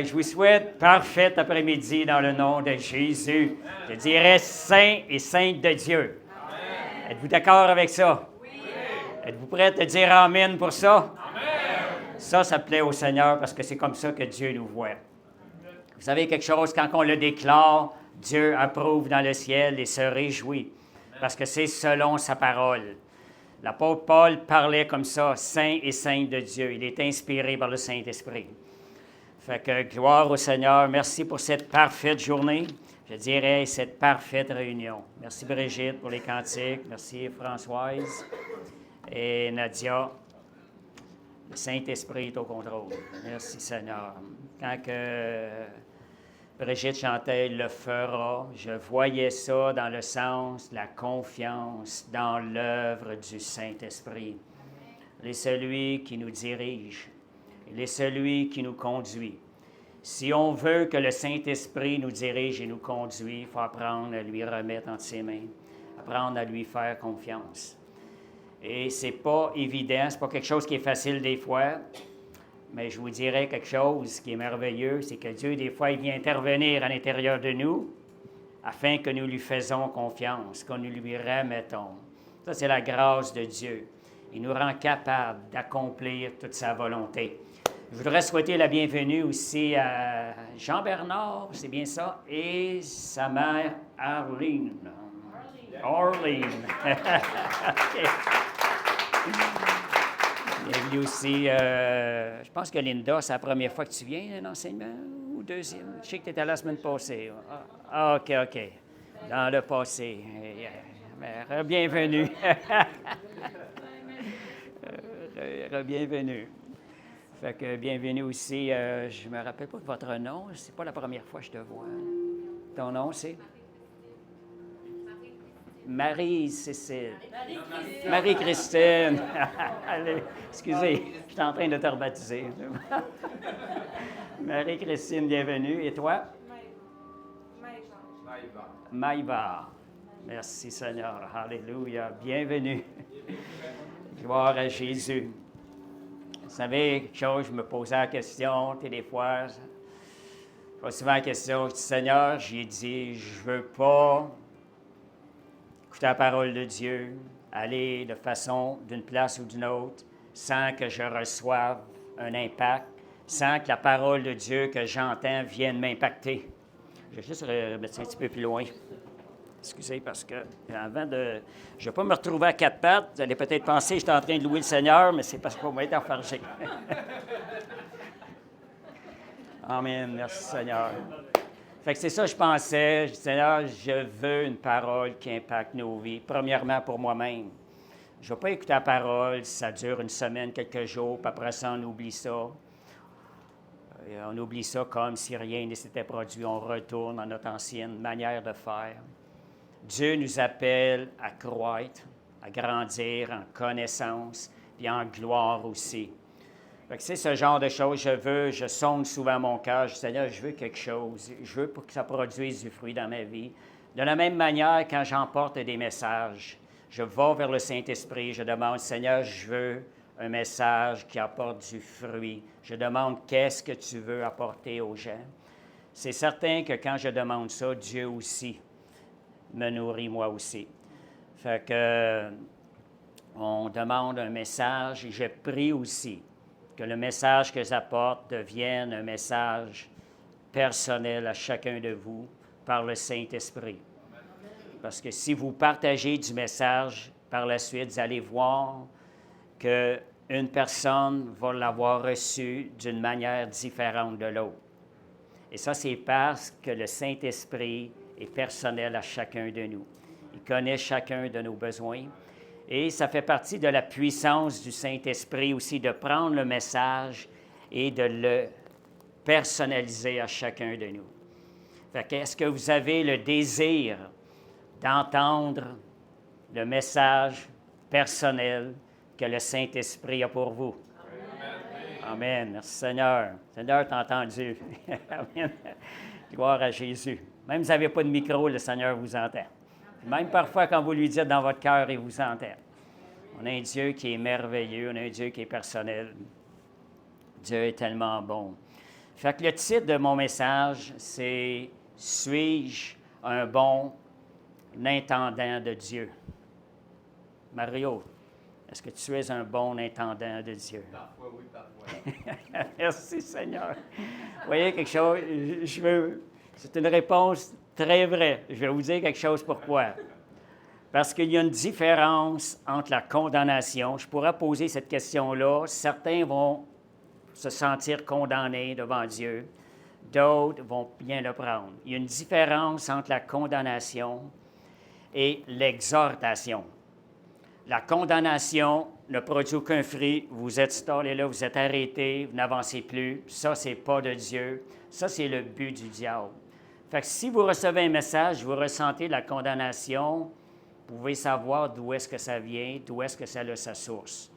Fait que je vous souhaite parfait après-midi dans le nom de Jésus. Je dirais saint et sainte de Dieu. Amen. Êtes-vous d'accord avec ça? Oui. Êtes-vous prêts à dire Amen pour ça? Amen. Ça plaît au Seigneur parce que c'est comme ça que Dieu nous voit. Vous savez quelque chose, quand on le déclare, Dieu approuve dans le ciel et se réjouit parce que c'est selon sa parole. L'apôtre Paul parlait comme ça, saint et sainte de Dieu. Il est inspiré par le Saint-Esprit. Fait que gloire au Seigneur. Merci pour cette parfaite journée. Je dirais cette parfaite réunion. Merci Brigitte pour les cantiques. Merci Françoise et Nadia. Le Saint-Esprit est au contrôle. Merci Seigneur. Quand que Brigitte chantait « Il le fera », je voyais ça dans le sens de la confiance dans l'œuvre du Saint-Esprit. Il est celui qui nous dirige. Il est celui qui nous conduit. Si on veut que le Saint-Esprit nous dirige et nous conduit, il faut apprendre à lui remettre entre ses mains, apprendre à lui faire confiance. Et c'est pas évident, c'est pas quelque chose qui est facile des fois, mais je vous dirais quelque chose qui est merveilleux, c'est que Dieu, des fois, il vient intervenir à l'intérieur de nous afin que nous lui faisons confiance, que nous lui remettons. Ça, c'est la grâce de Dieu. Il nous rend capables d'accomplir toute sa volonté. Je voudrais souhaiter la bienvenue aussi à Jean-Bernard, c'est bien ça, et sa mère Arlene. Arlene. Okay. Bienvenue aussi, je pense que Linda, c'est la première fois que tu viens à l'enseignement ou deuxième? Je sais que tu étais là la semaine passée. OK. Dans le passé. Bienvenue. Bienvenue. Fait que bienvenue aussi. Je me rappelle pas de votre nom. C'est pas la première fois que je te vois. Ton nom, c'est? Marie-Cécile. Marie-Christine. Allez, excusez, je suis en train de te rebaptiser. Marie-Christine, bienvenue. Et toi? Maïva. Merci Seigneur. Alléluia. Bienvenue. Gloire à Jésus. Vous savez, quelque chose, je me posais la question, des fois, je pose souvent la question, je dis, Seigneur, j'ai dit, je veux pas écouter la parole de Dieu, aller de façon d'une place ou d'une autre, sans que je reçoive un impact, sans que la parole de Dieu que j'entends vienne m'impacter. Je vais juste remettre ça un petit peu plus loin. Excusez, parce que avant de... Je ne vais pas me retrouver à quatre pattes. Vous allez peut-être penser que je suis en train de louer le Seigneur, mais c'est parce qu'on va être enfargé. Amen. Merci, Seigneur. Fait que c'est ça que je pensais. Je dis, Seigneur, je veux une parole qui impacte nos vies. Premièrement, pour moi-même. Je ne vais pas écouter la parole si ça dure une semaine, quelques jours, puis après ça, on oublie ça. On oublie ça comme si rien ne s'était produit. On retourne à notre ancienne manière de faire. Dieu nous appelle à croître, à grandir en connaissance, puis en gloire aussi. Fait que c'est ce genre de choses je sonde souvent mon cœur, je dis, Seigneur, je veux quelque chose, je veux pour que ça produise du fruit dans ma vie. De la même manière, quand j'emporte des messages, je vais vers le Saint-Esprit, je demande, Seigneur, je veux un message qui apporte du fruit. Je demande, qu'est-ce que tu veux apporter aux gens? C'est certain que quand je demande ça, Dieu aussi me nourrit moi aussi. Fait que on demande un message et je prie aussi que le message que j'apporte devienne un message personnel à chacun de vous par le Saint-Esprit. Parce que si vous partagez du message, par la suite, vous allez voir qu'une personne va l'avoir reçu d'une manière différente de l'autre. Et ça, c'est parce que le Saint-Esprit est personnel à chacun de nous. Il connaît chacun de nos besoins. Et ça fait partie de la puissance du Saint-Esprit aussi de prendre le message et de le personnaliser à chacun de nous. Fait que, est-ce que vous avez le désir d'entendre le message personnel que le Saint-Esprit a pour vous? Amen. Merci Seigneur. Seigneur t'a entendu. Amen. Gloire à Jésus. Même si vous n'avez pas de micro, le Seigneur vous entend. Même parfois, quand vous lui dites dans votre cœur, il vous entend. On a un Dieu qui est merveilleux, on a un Dieu qui est personnel. Dieu est tellement bon. Fait que le titre de mon message, c'est « Suis-je un bon intendant de Dieu? » Mario, est-ce que tu es un bon intendant de Dieu? Parfois oui, parfois. Merci Seigneur. Vous voyez quelque chose? C'est une réponse très vraie. Je vais vous dire quelque chose pourquoi. Parce qu'il y a une différence entre la condamnation. Je pourrais poser cette question-là. Certains vont se sentir condamnés devant Dieu. D'autres vont bien le prendre. Il y a une différence entre la condamnation et l'exhortation. La condamnation ne produit aucun fruit. Vous êtes stallé là, vous êtes arrêté, vous n'avancez plus. Ça, c'est pas de Dieu. Ça, c'est le but du diable. Fait que si vous recevez un message, vous ressentez la condamnation, vous pouvez savoir d'où est-ce que ça vient, d'où est-ce que ça a sa source.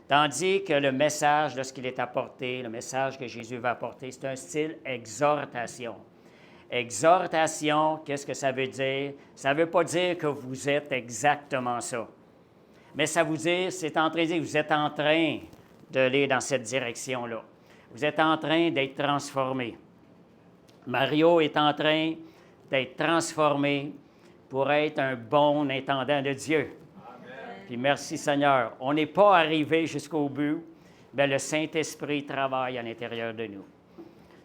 Tandis que le message, lorsqu'il est apporté, le message que Jésus va apporter, c'est un style exhortation. Exhortation, qu'est-ce que ça veut dire? Ça ne veut pas dire que vous êtes exactement ça. Mais ça vous dit, c'est en train de dire que vous êtes en train d'aller dans cette direction-là. Vous êtes en train d'être transformé. Mario est en train d'être transformé pour être un bon intendant de Dieu. Amen. Puis merci Seigneur. On n'est pas arrivé jusqu'au but, mais le Saint-Esprit travaille à l'intérieur de nous.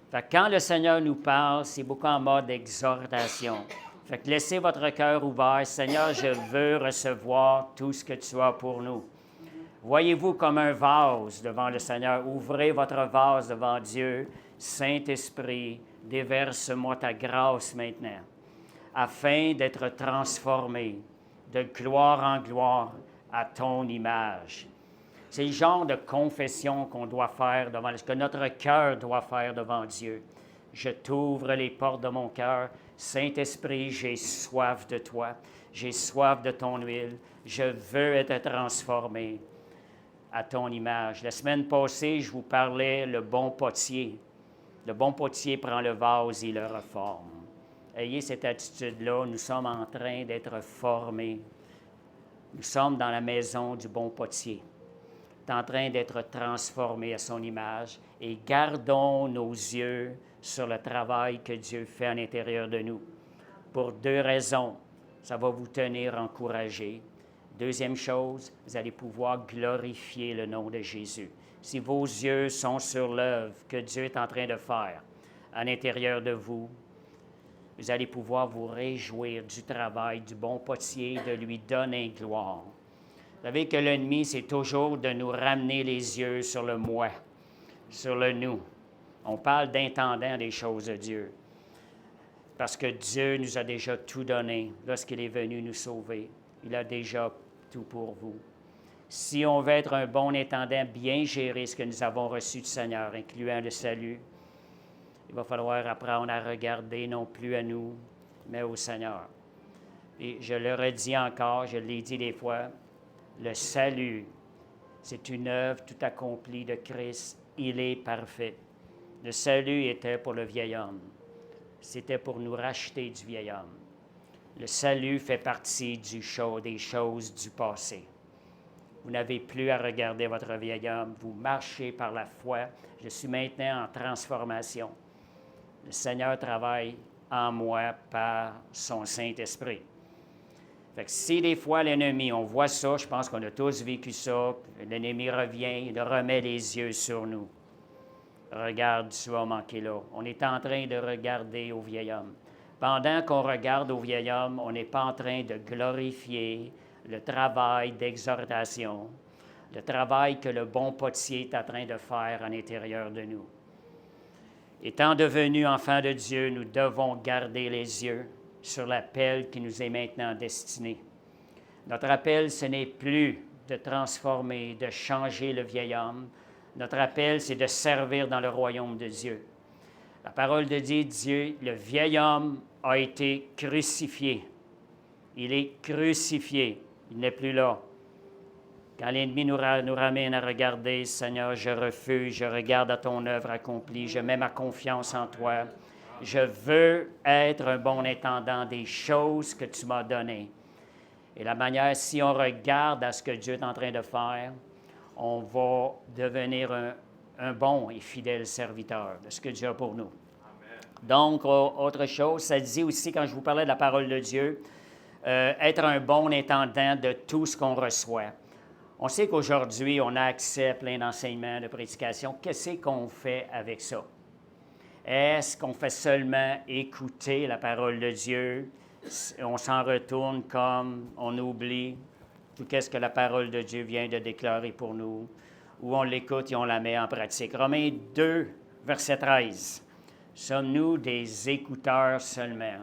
Fait que quand le Seigneur nous parle, c'est beaucoup en mode exhortation. Fait que laissez votre cœur ouvert. Seigneur, je veux recevoir tout ce que tu as pour nous. Voyez-vous comme un vase devant le Seigneur. Ouvrez votre vase devant Dieu. Saint-Esprit, déverse-moi ta grâce maintenant, afin d'être transformé de gloire en gloire à ton image. C'est le genre de confession qu'on doit faire devant, que notre cœur doit faire devant Dieu. Je t'ouvre les portes de mon cœur. Saint-Esprit, j'ai soif de toi. J'ai soif de ton huile. Je veux être transformé à ton image. La semaine passée, je vous parlais le bon potier. Le bon potier prend le vase et le reforme. Ayez cette attitude-là. Nous sommes en train d'être formés. Nous sommes dans la maison du bon potier. Il est en train d'être transformé à son image. Et gardons nos yeux sur le travail que Dieu fait à l'intérieur de nous. Pour deux raisons. Ça va vous tenir encouragé. Deuxième chose, vous allez pouvoir glorifier le nom de Jésus. Si vos yeux sont sur l'œuvre que Dieu est en train de faire à l'intérieur de vous, vous allez pouvoir vous réjouir du travail du bon potier, de lui donner gloire. Vous savez que l'ennemi, c'est toujours de nous ramener les yeux sur le moi, sur le nous. On parle d'intendant des choses de Dieu. Parce que Dieu nous a déjà tout donné lorsqu'il est venu nous sauver. Il a déjà tout pour vous. Si on veut être un bon intendant, bien gérer ce que nous avons reçu du Seigneur, incluant le salut, il va falloir apprendre à regarder non plus à nous, mais au Seigneur. Et je le redis encore, je l'ai dit des fois, le salut, c'est une œuvre tout accomplie de Christ. Il est parfait. Le salut était pour le vieil homme. C'était pour nous racheter du vieil homme. Le salut fait partie des choses du passé. Vous n'avez plus à regarder votre vieil homme. Vous marchez par la foi. Je suis maintenant en transformation. Le Seigneur travaille en moi par son Saint-Esprit. Fait que si des fois l'ennemi, on voit ça, je pense qu'on a tous vécu ça, l'ennemi revient, il remet les yeux sur nous. Regarde, tu vas manquer là. On est en train de regarder au vieil homme. Pendant qu'on regarde au vieil homme, on n'est pas en train de glorifier le travail d'exhortation, le travail que le bon potier est en train de faire à l'intérieur de nous. Étant devenus enfants de Dieu, nous devons garder les yeux sur l'appel qui nous est maintenant destiné. Notre appel, ce n'est plus de transformer, de changer le vieil homme. Notre appel, c'est de servir dans le royaume de Dieu. La parole de Dieu, le vieil homme a été crucifié. Il est crucifié. Il n'est plus là. Quand l'ennemi nous ramène à regarder, Seigneur, je refuse, je regarde à ton œuvre accomplie, je mets ma confiance en toi. Je veux être un bon intendant des choses que tu m'as données. Et la manière, si on regarde à ce que Dieu est en train de faire, on va devenir un bon et fidèle serviteur de ce que Dieu a pour nous. Donc, autre chose, ça dit aussi, quand je vous parlais de la parole de Dieu, être un bon intendant de tout ce qu'on reçoit. On sait qu'aujourd'hui, on a accès à plein d'enseignements, de prédications. Qu'est-ce qu'on fait avec ça? Est-ce qu'on fait seulement écouter la parole de Dieu? On s'en retourne comme on oublie tout ce que la parole de Dieu vient de déclarer pour nous, ou on l'écoute et on la met en pratique. Romains 2, verset 13. Sommes-nous des écouteurs seulement?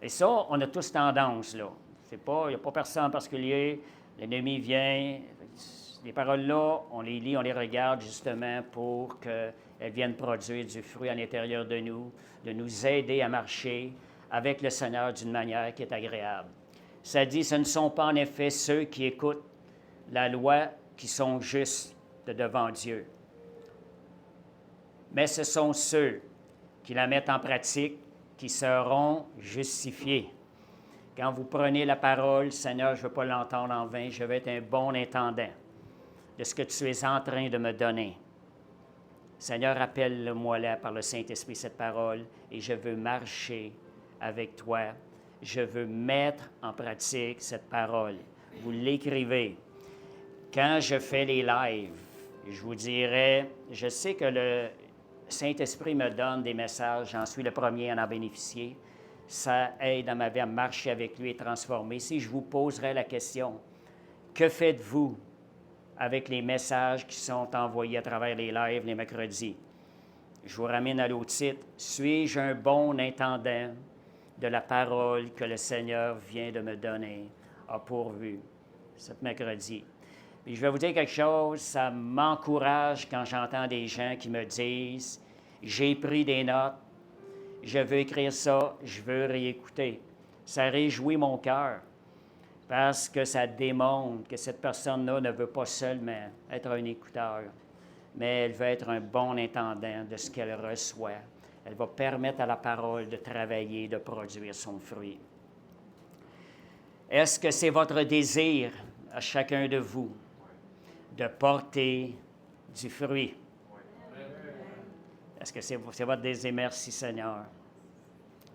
Et ça, on a tous tendance, là. Il n'y a pas personne en particulier. L'ennemi vient. Les paroles-là, on les lit, on les regarde justement pour qu'elles viennent produire du fruit à l'intérieur de nous aider à marcher avec le Seigneur d'une manière qui est agréable. Ça dit, ce ne sont pas en effet ceux qui écoutent la loi qui sont justes devant Dieu, mais ce sont ceux qui la mettent en pratique qui seront justifiés. Quand vous prenez la parole, Seigneur, je ne veux pas l'entendre en vain, je veux être un bon intendant de ce que tu es en train de me donner. Seigneur, rappelle-moi là par le Saint-Esprit cette parole et je veux marcher avec toi. Je veux mettre en pratique cette parole. Vous l'écrivez. Quand je fais les lives, je vous dirais, je sais que le Saint-Esprit me donne des messages, j'en suis le premier à en bénéficier. Ça aide dans ma vie à marcher avec lui et transformer. Si je vous poserais la question, que faites-vous avec les messages qui sont envoyés à travers les lives les mercredis? Je vous ramène à l'autre titre. Suis-je un bon intendant de la parole que le Seigneur vient de me donner, a pourvu, cet mercredi? Puis je vais vous dire quelque chose, ça m'encourage quand j'entends des gens qui me disent « J'ai pris des notes, je veux écrire ça, je veux réécouter. » Ça réjouit mon cœur parce que ça démontre que cette personne-là ne veut pas seulement être un écouteur, mais elle veut être un bon intendant de ce qu'elle reçoit. Elle va permettre à la parole de travailler, de produire son fruit. Est-ce que c'est votre désir à chacun de vous de porter du fruit? Est-ce que c'est votre désir? Merci Seigneur.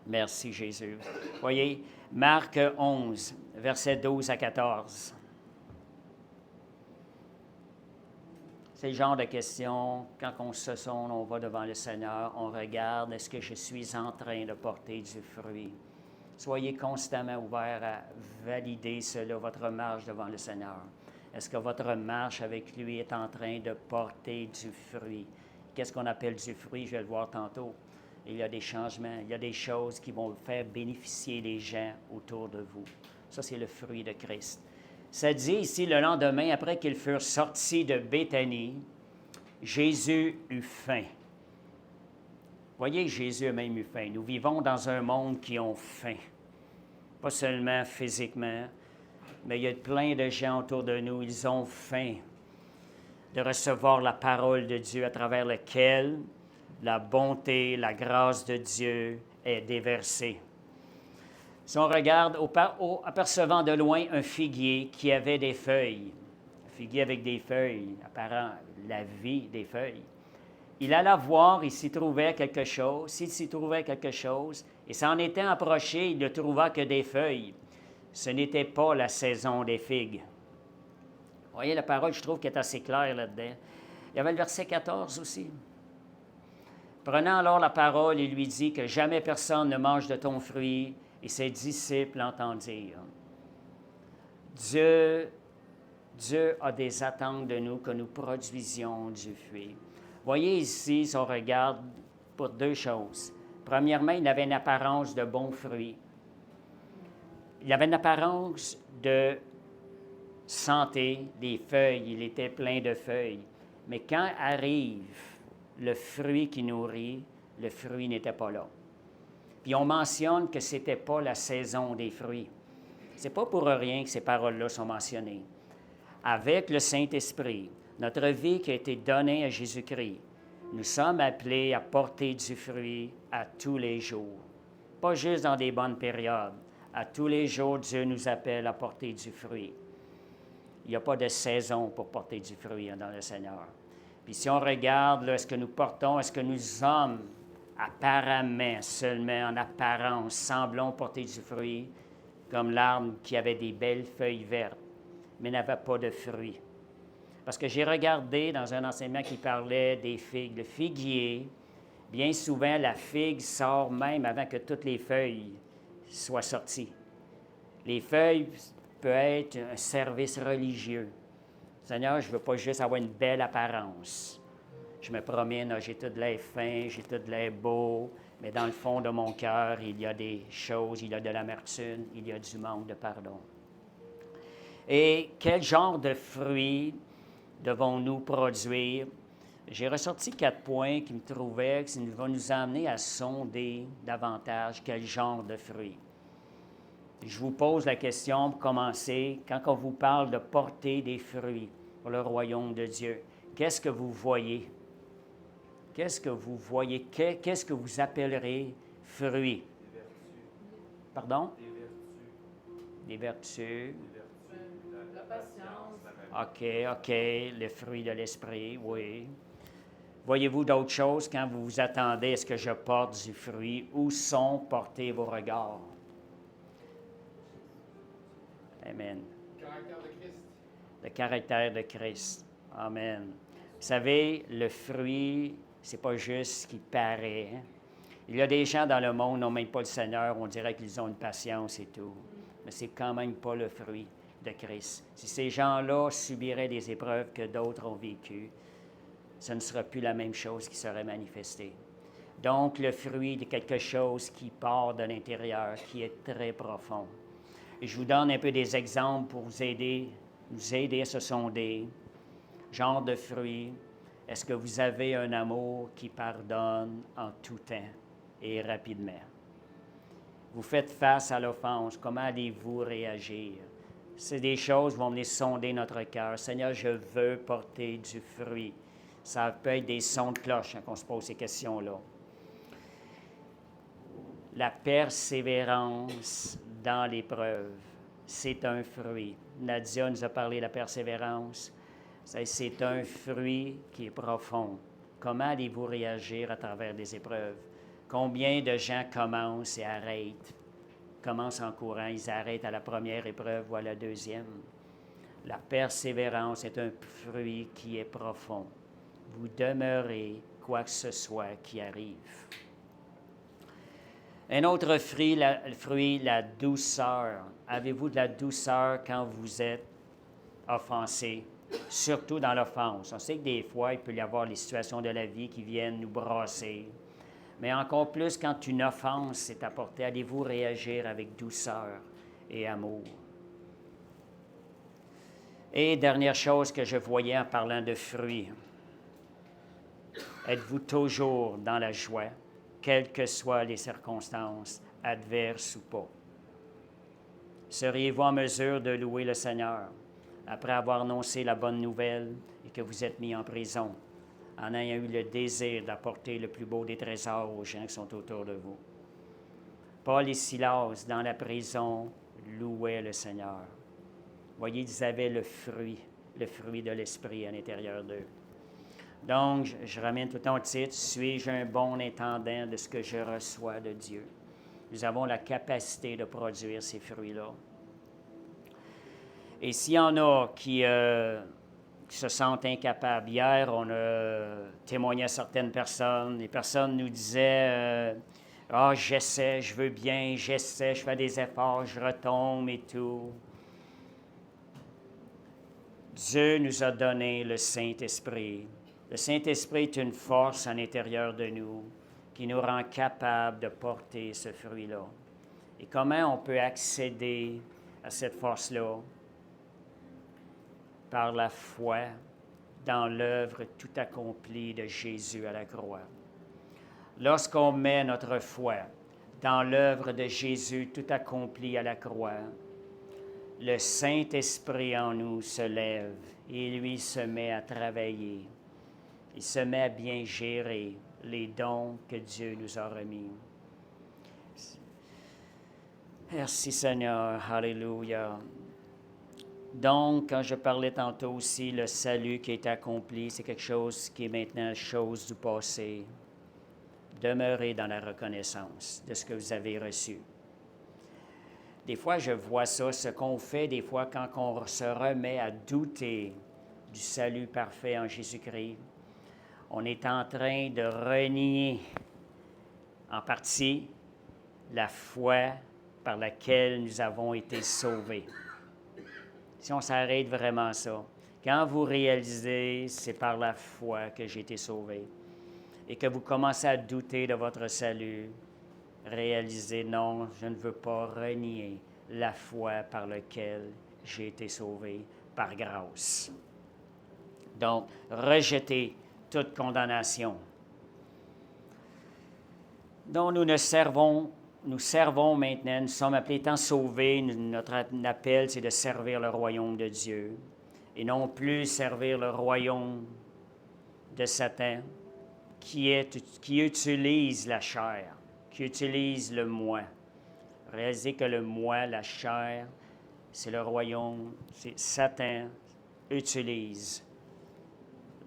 Merci Jésus. Voyez, Marc 11, versets 12 à 14. C'est le genre de questions, quand on se sonne, on va devant le Seigneur, on regarde, est-ce que je suis en train de porter du fruit? Soyez constamment ouverts à valider cela, votre marche devant le Seigneur. Est-ce que votre marche avec lui est en train de porter du fruit? Qu'est-ce qu'on appelle du fruit? Je vais le voir tantôt. Il y a des changements, il y a des choses qui vont faire bénéficier les gens autour de vous. Ça, c'est le fruit de Christ. Ça dit ici, le lendemain, après qu'ils furent sortis de Béthanie, Jésus eut faim. Voyez, Jésus a même eu faim. Nous vivons dans un monde qui ont faim. Pas seulement physiquement, mais il y a plein de gens autour de nous, ils ont faim de recevoir la parole de Dieu à travers laquelle la bonté, la grâce de Dieu est déversée. Si on regarde, apercevant de loin un figuier qui avait des feuilles, un figuier avec des feuilles, apparent la vie des feuilles, il alla voir, il s'y trouvait quelque chose, s'il s'y trouvait quelque chose, et s'en étant approché, il ne trouva que des feuilles. Ce n'était pas la saison des figues. Vous voyez, la parole, je trouve qu'elle est assez claire là-dedans. Il y avait le verset 14 aussi. Prenant alors la parole, il lui dit que jamais personne ne mange de ton fruit, et ses disciples l'entendirent. Dieu a des attentes de nous, que nous produisions du fruit. Voyez ici, si on regarde, pour deux choses. Premièrement, il avait une apparence de bon fruit. Il avait une apparence de santé, des feuilles, il était plein de feuilles. Mais quand arrive le fruit qui nourrit, le fruit n'était pas là. Puis on mentionne que ce n'était pas la saison des fruits. Ce n'est pas pour rien que ces paroles-là sont mentionnées. Avec le Saint-Esprit, notre vie qui a été donnée à Jésus-Christ, nous sommes appelés à porter du fruit à tous les jours. Pas juste dans des bonnes périodes. À tous les jours, Dieu nous appelle à porter du fruit. Il n'y a pas de saison pour porter du fruit dans le Seigneur. Puis si on regarde, là, est-ce que nous portons, est-ce que nous sommes apparemment, seulement en apparence, semblons porter du fruit, comme l'arbre qui avait des belles feuilles vertes, mais n'avait pas de fruits. Parce que j'ai regardé dans un enseignement qui parlait des figues. Le figuier, bien souvent, la figue sort même avant que toutes les feuilles soient sorties. Les feuilles peuvent être un service religieux. Seigneur, je ne veux pas juste avoir une belle apparence. Je me promène, j'ai tout de l'air fin, j'ai tout de l'air beau, mais dans le fond de mon cœur, il y a des choses, il y a de l'amertume, il y a du manque de pardon. Et quel genre de fruits devons-nous produire? J'ai ressorti 4 points qui me trouvaient, qui vont nous amener à sonder davantage quel genre de fruits. Je vous pose la question pour commencer, quand on vous parle de porter des fruits pour le royaume de Dieu, qu'est-ce que vous voyez? Qu'est-ce que vous voyez? Qu'est-ce que vous appellerez fruits? Des vertus. Pardon? Des vertus. Des vertus. Des vertus. La patience. OK, le fruit de l'esprit, oui. Voyez-vous d'autres choses quand vous vous attendez, est-ce que je porte du fruit? Où sont portés vos regards? Amen. Le caractère de Christ. Le caractère de Christ. Amen. Vous savez, le fruit, c'est pas juste ce qui paraît. Hein? Il y a des gens dans le monde qui n'ont même pas le Seigneur, on dirait qu'ils ont une patience et tout. Mais c'est quand même pas le fruit de Christ. Si ces gens-là subiraient des épreuves que d'autres ont vécues, ce ne sera plus la même chose qui serait manifestée. Donc, le fruit de quelque chose qui part de l'intérieur, qui est très profond. Et je vous donne un peu des exemples pour vous aider à se sonder. Genre de fruits. Est-ce que vous avez un amour qui pardonne en tout temps et rapidement? Vous faites face à l'offense. Comment allez-vous réagir? C'est des choses qui vont venir sonder notre cœur. Seigneur, je veux porter du fruit. Ça peut être des sons de cloche quand on se pose ces questions-là. La persévérance dans l'épreuve, c'est un fruit. Nadia nous a parlé de la persévérance. C'est un fruit qui est profond. Comment allez-vous réagir à travers des épreuves? Combien de gens commencent et arrêtent? Commencent en courant, ils arrêtent à la première épreuve ou à la deuxième. La persévérance est un fruit qui est profond. Vous demeurez quoi que ce soit qui arrive. Un autre fruit, la douceur. Avez-vous de la douceur quand vous êtes offensé? Surtout dans l'offense. On sait que des fois, il peut y avoir les situations de la vie qui viennent nous brasser. Mais encore plus, quand une offense est apportée, allez-vous réagir avec douceur et amour? Et dernière chose que je voyais en parlant de fruits. Êtes-vous toujours dans la joie, quelles que soient les circonstances, adverses ou pas? Seriez-vous en mesure de louer le Seigneur après avoir annoncé la bonne nouvelle et que vous êtes mis en prison, en ayant eu le désir d'apporter le plus beau des trésors aux gens qui sont autour de vous? Paul et Silas, dans la prison, louaient le Seigneur. Voyez, ils avaient le fruit de l'Esprit à l'intérieur d'eux. Donc, je ramène tout le temps au titre, suis-je un bon intendant de ce que je reçois de Dieu? Nous avons la capacité de produire ces fruits-là. Et s'il y en a qui se sentent incapables, hier, on a témoigné à certaines personnes, les personnes nous disaient j'essaie, je veux bien, j'essaie, je fais des efforts, je retombe et tout. Dieu nous a donné le Saint-Esprit. Le Saint-Esprit est une force à l'intérieur de nous qui nous rend capables de porter ce fruit-là. Et comment on peut accéder à cette force-là? Par la foi dans l'œuvre tout accomplie de Jésus à la croix. Lorsqu'on met notre foi dans l'œuvre de Jésus tout accomplie à la croix, le Saint-Esprit en nous se lève et lui se met à travailler. Il se met à bien gérer les dons que Dieu nous a remis. Merci Seigneur, alléluia. Donc, quand je parlais tantôt aussi, le salut qui est accompli, c'est quelque chose qui est maintenant chose du passé. Demeurez dans la reconnaissance de ce que vous avez reçu. Des fois, je vois ça, ce qu'on fait des fois quand on se remet à douter du salut parfait en Jésus-Christ. On est en train de renier en partie la foi par laquelle nous avons été sauvés. Si on s'arrête vraiment à ça, quand vous réalisez c'est par la foi que j'ai été sauvé et que vous commencez à douter de votre salut, réalisez non, je ne veux pas renier la foi par laquelle j'ai été sauvé par grâce. Donc, rejetez toute condamnation. Donc, nous servons maintenant, nous sommes appelés étant sauvés, notre appel, c'est de servir le royaume de Dieu et non plus servir le royaume de Satan qui utilise la chair, qui utilise le moi. Réalisez que le moi, la chair, c'est le royaume, c'est Satan utilise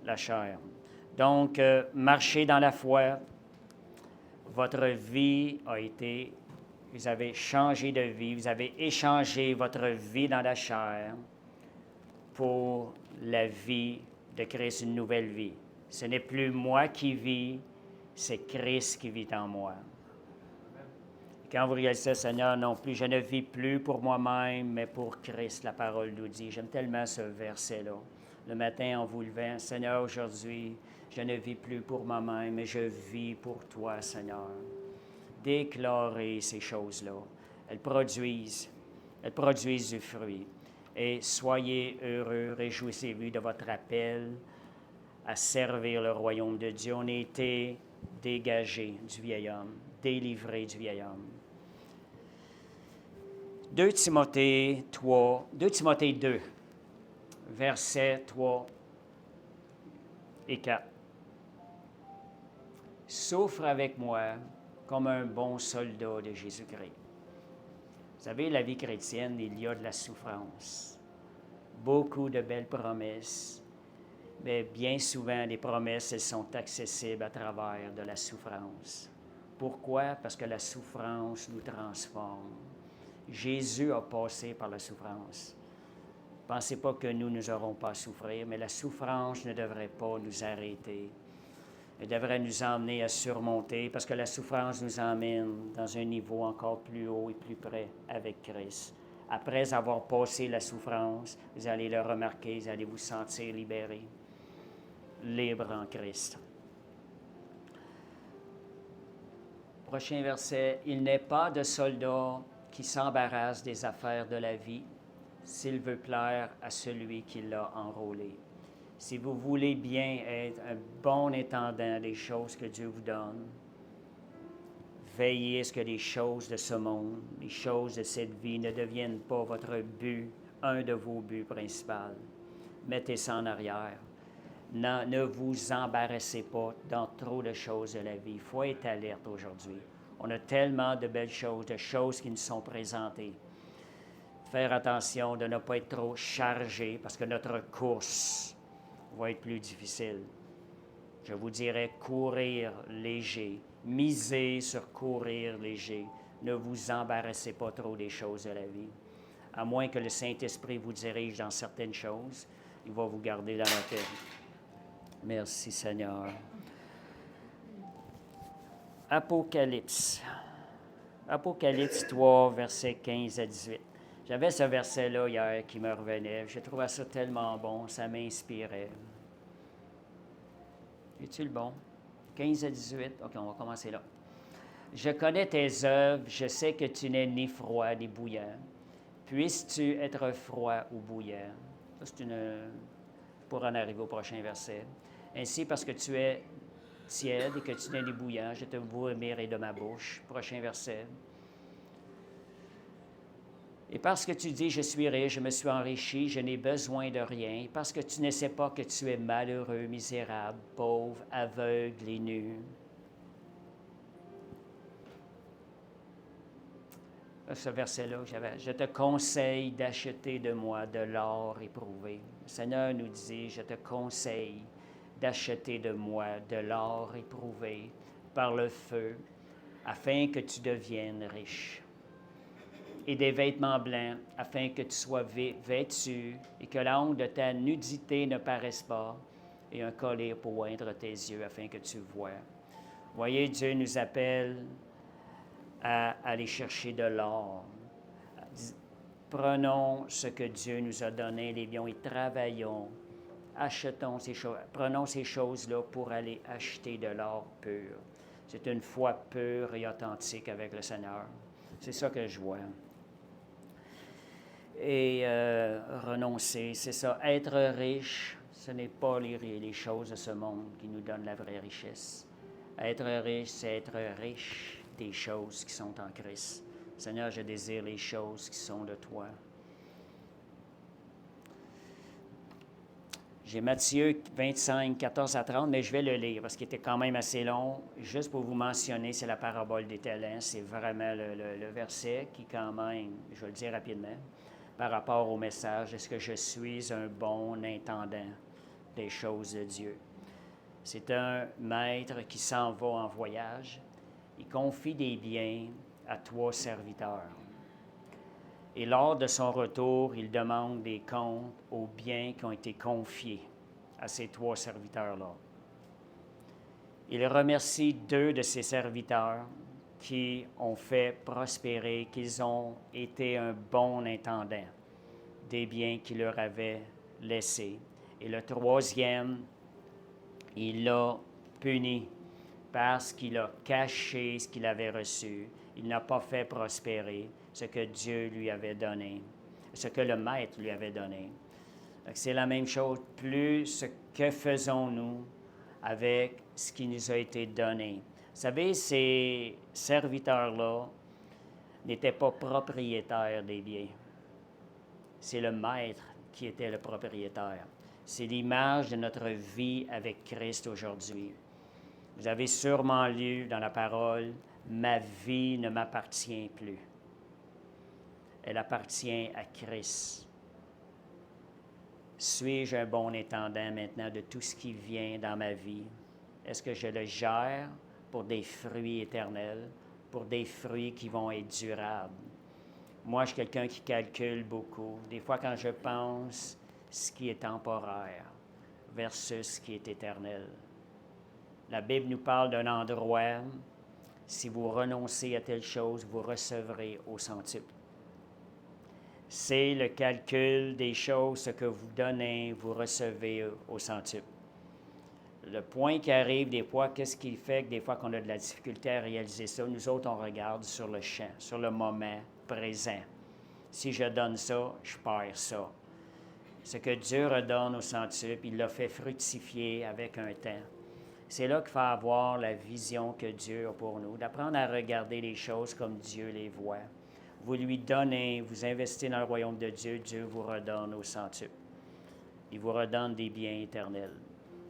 la chair. Donc, marchez dans la foi. Votre vie a été, vous avez changé de vie, vous avez échangé votre vie dans la chair pour la vie de Christ, une nouvelle vie. Ce n'est plus moi qui vis, c'est Christ qui vit en moi. Quand vous réalisez ça, Seigneur, non plus, je ne vis plus pour moi-même, mais pour Christ, la parole nous dit. J'aime tellement ce verset-là. Le matin, en vous levant, Seigneur, aujourd'hui, je ne vis plus pour moi-même, mais je vis pour toi, Seigneur. Déclarez ces choses-là. Elles produisent du fruit. Et soyez heureux, réjouissez-vous de votre appel à servir le royaume de Dieu. On a été dégagés du vieil homme, délivrés du vieil homme. 2 Timothée 2, versets 3 et 4. Souffre avec moi comme un bon soldat de Jésus-Christ. Vous savez, la vie chrétienne, il y a de la souffrance. Beaucoup de belles promesses, mais bien souvent, les promesses, elles sont accessibles à travers de la souffrance. Pourquoi? Parce que la souffrance nous transforme. Jésus a passé par la souffrance. Ne pensez pas que nous n'aurons pas à souffrir, mais la souffrance ne devrait pas nous arrêter. Elle devrait nous emmener à surmonter, parce que la souffrance nous emmène dans un niveau encore plus haut et plus près avec Christ. Après avoir passé la souffrance, vous allez le remarquer, vous allez vous sentir libéré, libre en Christ. Prochain verset. « Il n'est pas de soldat qui s'embarrasse des affaires de la vie, s'il veut plaire à celui qui l'a enrôlé. » Si vous voulez bien être un bon intendant des choses que Dieu vous donne, veillez à ce que les choses de ce monde, les choses de cette vie ne deviennent pas votre but, un de vos buts principaux. Mettez ça en arrière. Ne vous embarrassez pas dans trop de choses de la vie. Il faut être alerte aujourd'hui. On a tellement de belles choses, de choses qui nous sont présentées. Faire attention de ne pas être trop chargé parce que notre course va être plus difficile. Je vous dirais courir léger, misez sur courir léger. Ne vous embarrassez pas trop des choses de la vie. À moins que le Saint-Esprit vous dirige dans certaines choses, il va vous garder dans la tête. Merci Seigneur. Apocalypse 3, versets 15 à 18. J'avais ce verset-là hier qui me revenait. Je trouvais ça tellement bon, ça m'inspirait. Es-tu le bon? 15 à 18? OK, on va commencer là. « Je connais tes œuvres, je sais que tu n'es ni froid ni bouillant. Puisses-tu être froid ou bouillant? » Ça, c'est pour en arriver au prochain verset. « Ainsi, parce que tu es tiède et que tu n'es ni bouillant, je te vomirai de ma bouche. » Prochain verset. Et parce que tu dis, je suis riche, je me suis enrichi, je n'ai besoin de rien, parce que tu ne sais pas que tu es malheureux, misérable, pauvre, aveugle et nu. Ce verset-là que j'avais. Je te conseille d'acheter de moi de l'or éprouvé. Le Seigneur nous dit, je te conseille d'acheter de moi de l'or éprouvé par le feu, afin que tu deviennes riche. Et des vêtements blancs, afin que tu sois vêtu et que la honte de ta nudité ne paraisse pas, et un collier pour oindre tes yeux, afin que tu vois. Voyez, Dieu nous appelle à aller chercher de l'or. Prenons ce que Dieu nous a donné, les biens, et travaillons. Achetons ces choses, prenons ces choses-là pour aller acheter de l'or pur. C'est une foi pure et authentique avec le Seigneur. C'est ça que je vois. Et renoncer, c'est ça. Être riche, ce n'est pas les choses de ce monde qui nous donnent la vraie richesse. Être riche, c'est être riche des choses qui sont en Christ. Seigneur, je désire les choses qui sont de toi. J'ai Matthieu 25, 14 à 30, mais je vais le lire parce qu'il était quand même assez long. Juste pour vous mentionner, c'est la parabole des talents. C'est vraiment le verset qui, quand même, je vais le dire rapidement, par rapport au message, est-ce que je suis un bon intendant des choses de Dieu? C'est un maître qui s'en va en voyage. Il confie des biens à 3 serviteurs. Et lors de son retour, il demande des comptes aux biens qui ont été confiés à ces 3 serviteurs-là. Il remercie 2 de ses serviteurs qui ont fait prospérer, qu'ils ont été un bon intendant des biens qu'il leur avait laissés. Et le 3e, il l'a puni parce qu'il a caché ce qu'il avait reçu. Il n'a pas fait prospérer ce que Dieu lui avait donné, ce que le Maître lui avait donné. C'est la même chose. Plus ce que faisons-nous avec ce qui nous a été donné. Vous savez, ces serviteurs-là n'étaient pas propriétaires des biens. C'est le Maître qui était le propriétaire. C'est l'image de notre vie avec Christ aujourd'hui. Vous avez sûrement lu dans la parole, « Ma vie ne m'appartient plus. Elle appartient à Christ. » Suis-je un bon intendant maintenant de tout ce qui vient dans ma vie? Est-ce que je le gère pour des fruits éternels, pour des fruits qui vont être durables? Moi, je suis quelqu'un qui calcule beaucoup. Des fois, quand je pense ce qui est temporaire versus ce qui est éternel. La Bible nous parle d'un endroit, si vous renoncez à telle chose, vous recevrez au centuple. C'est le calcul des choses, ce que vous donnez, vous recevez au centuple. Le point qui arrive des fois, qu'est-ce qui fait que des fois qu'on a de la difficulté à réaliser ça? Nous autres, on regarde sur le champ, sur le moment présent. Si je donne ça, je perds ça. Ce que Dieu redonne au centuple, il l'a fait fructifier avec un temps. C'est là qu'il faut avoir la vision que Dieu a pour nous, d'apprendre à regarder les choses comme Dieu les voit. Vous lui donnez, vous investissez dans le royaume de Dieu, Dieu vous redonne au centuple. Il vous redonne des biens éternels.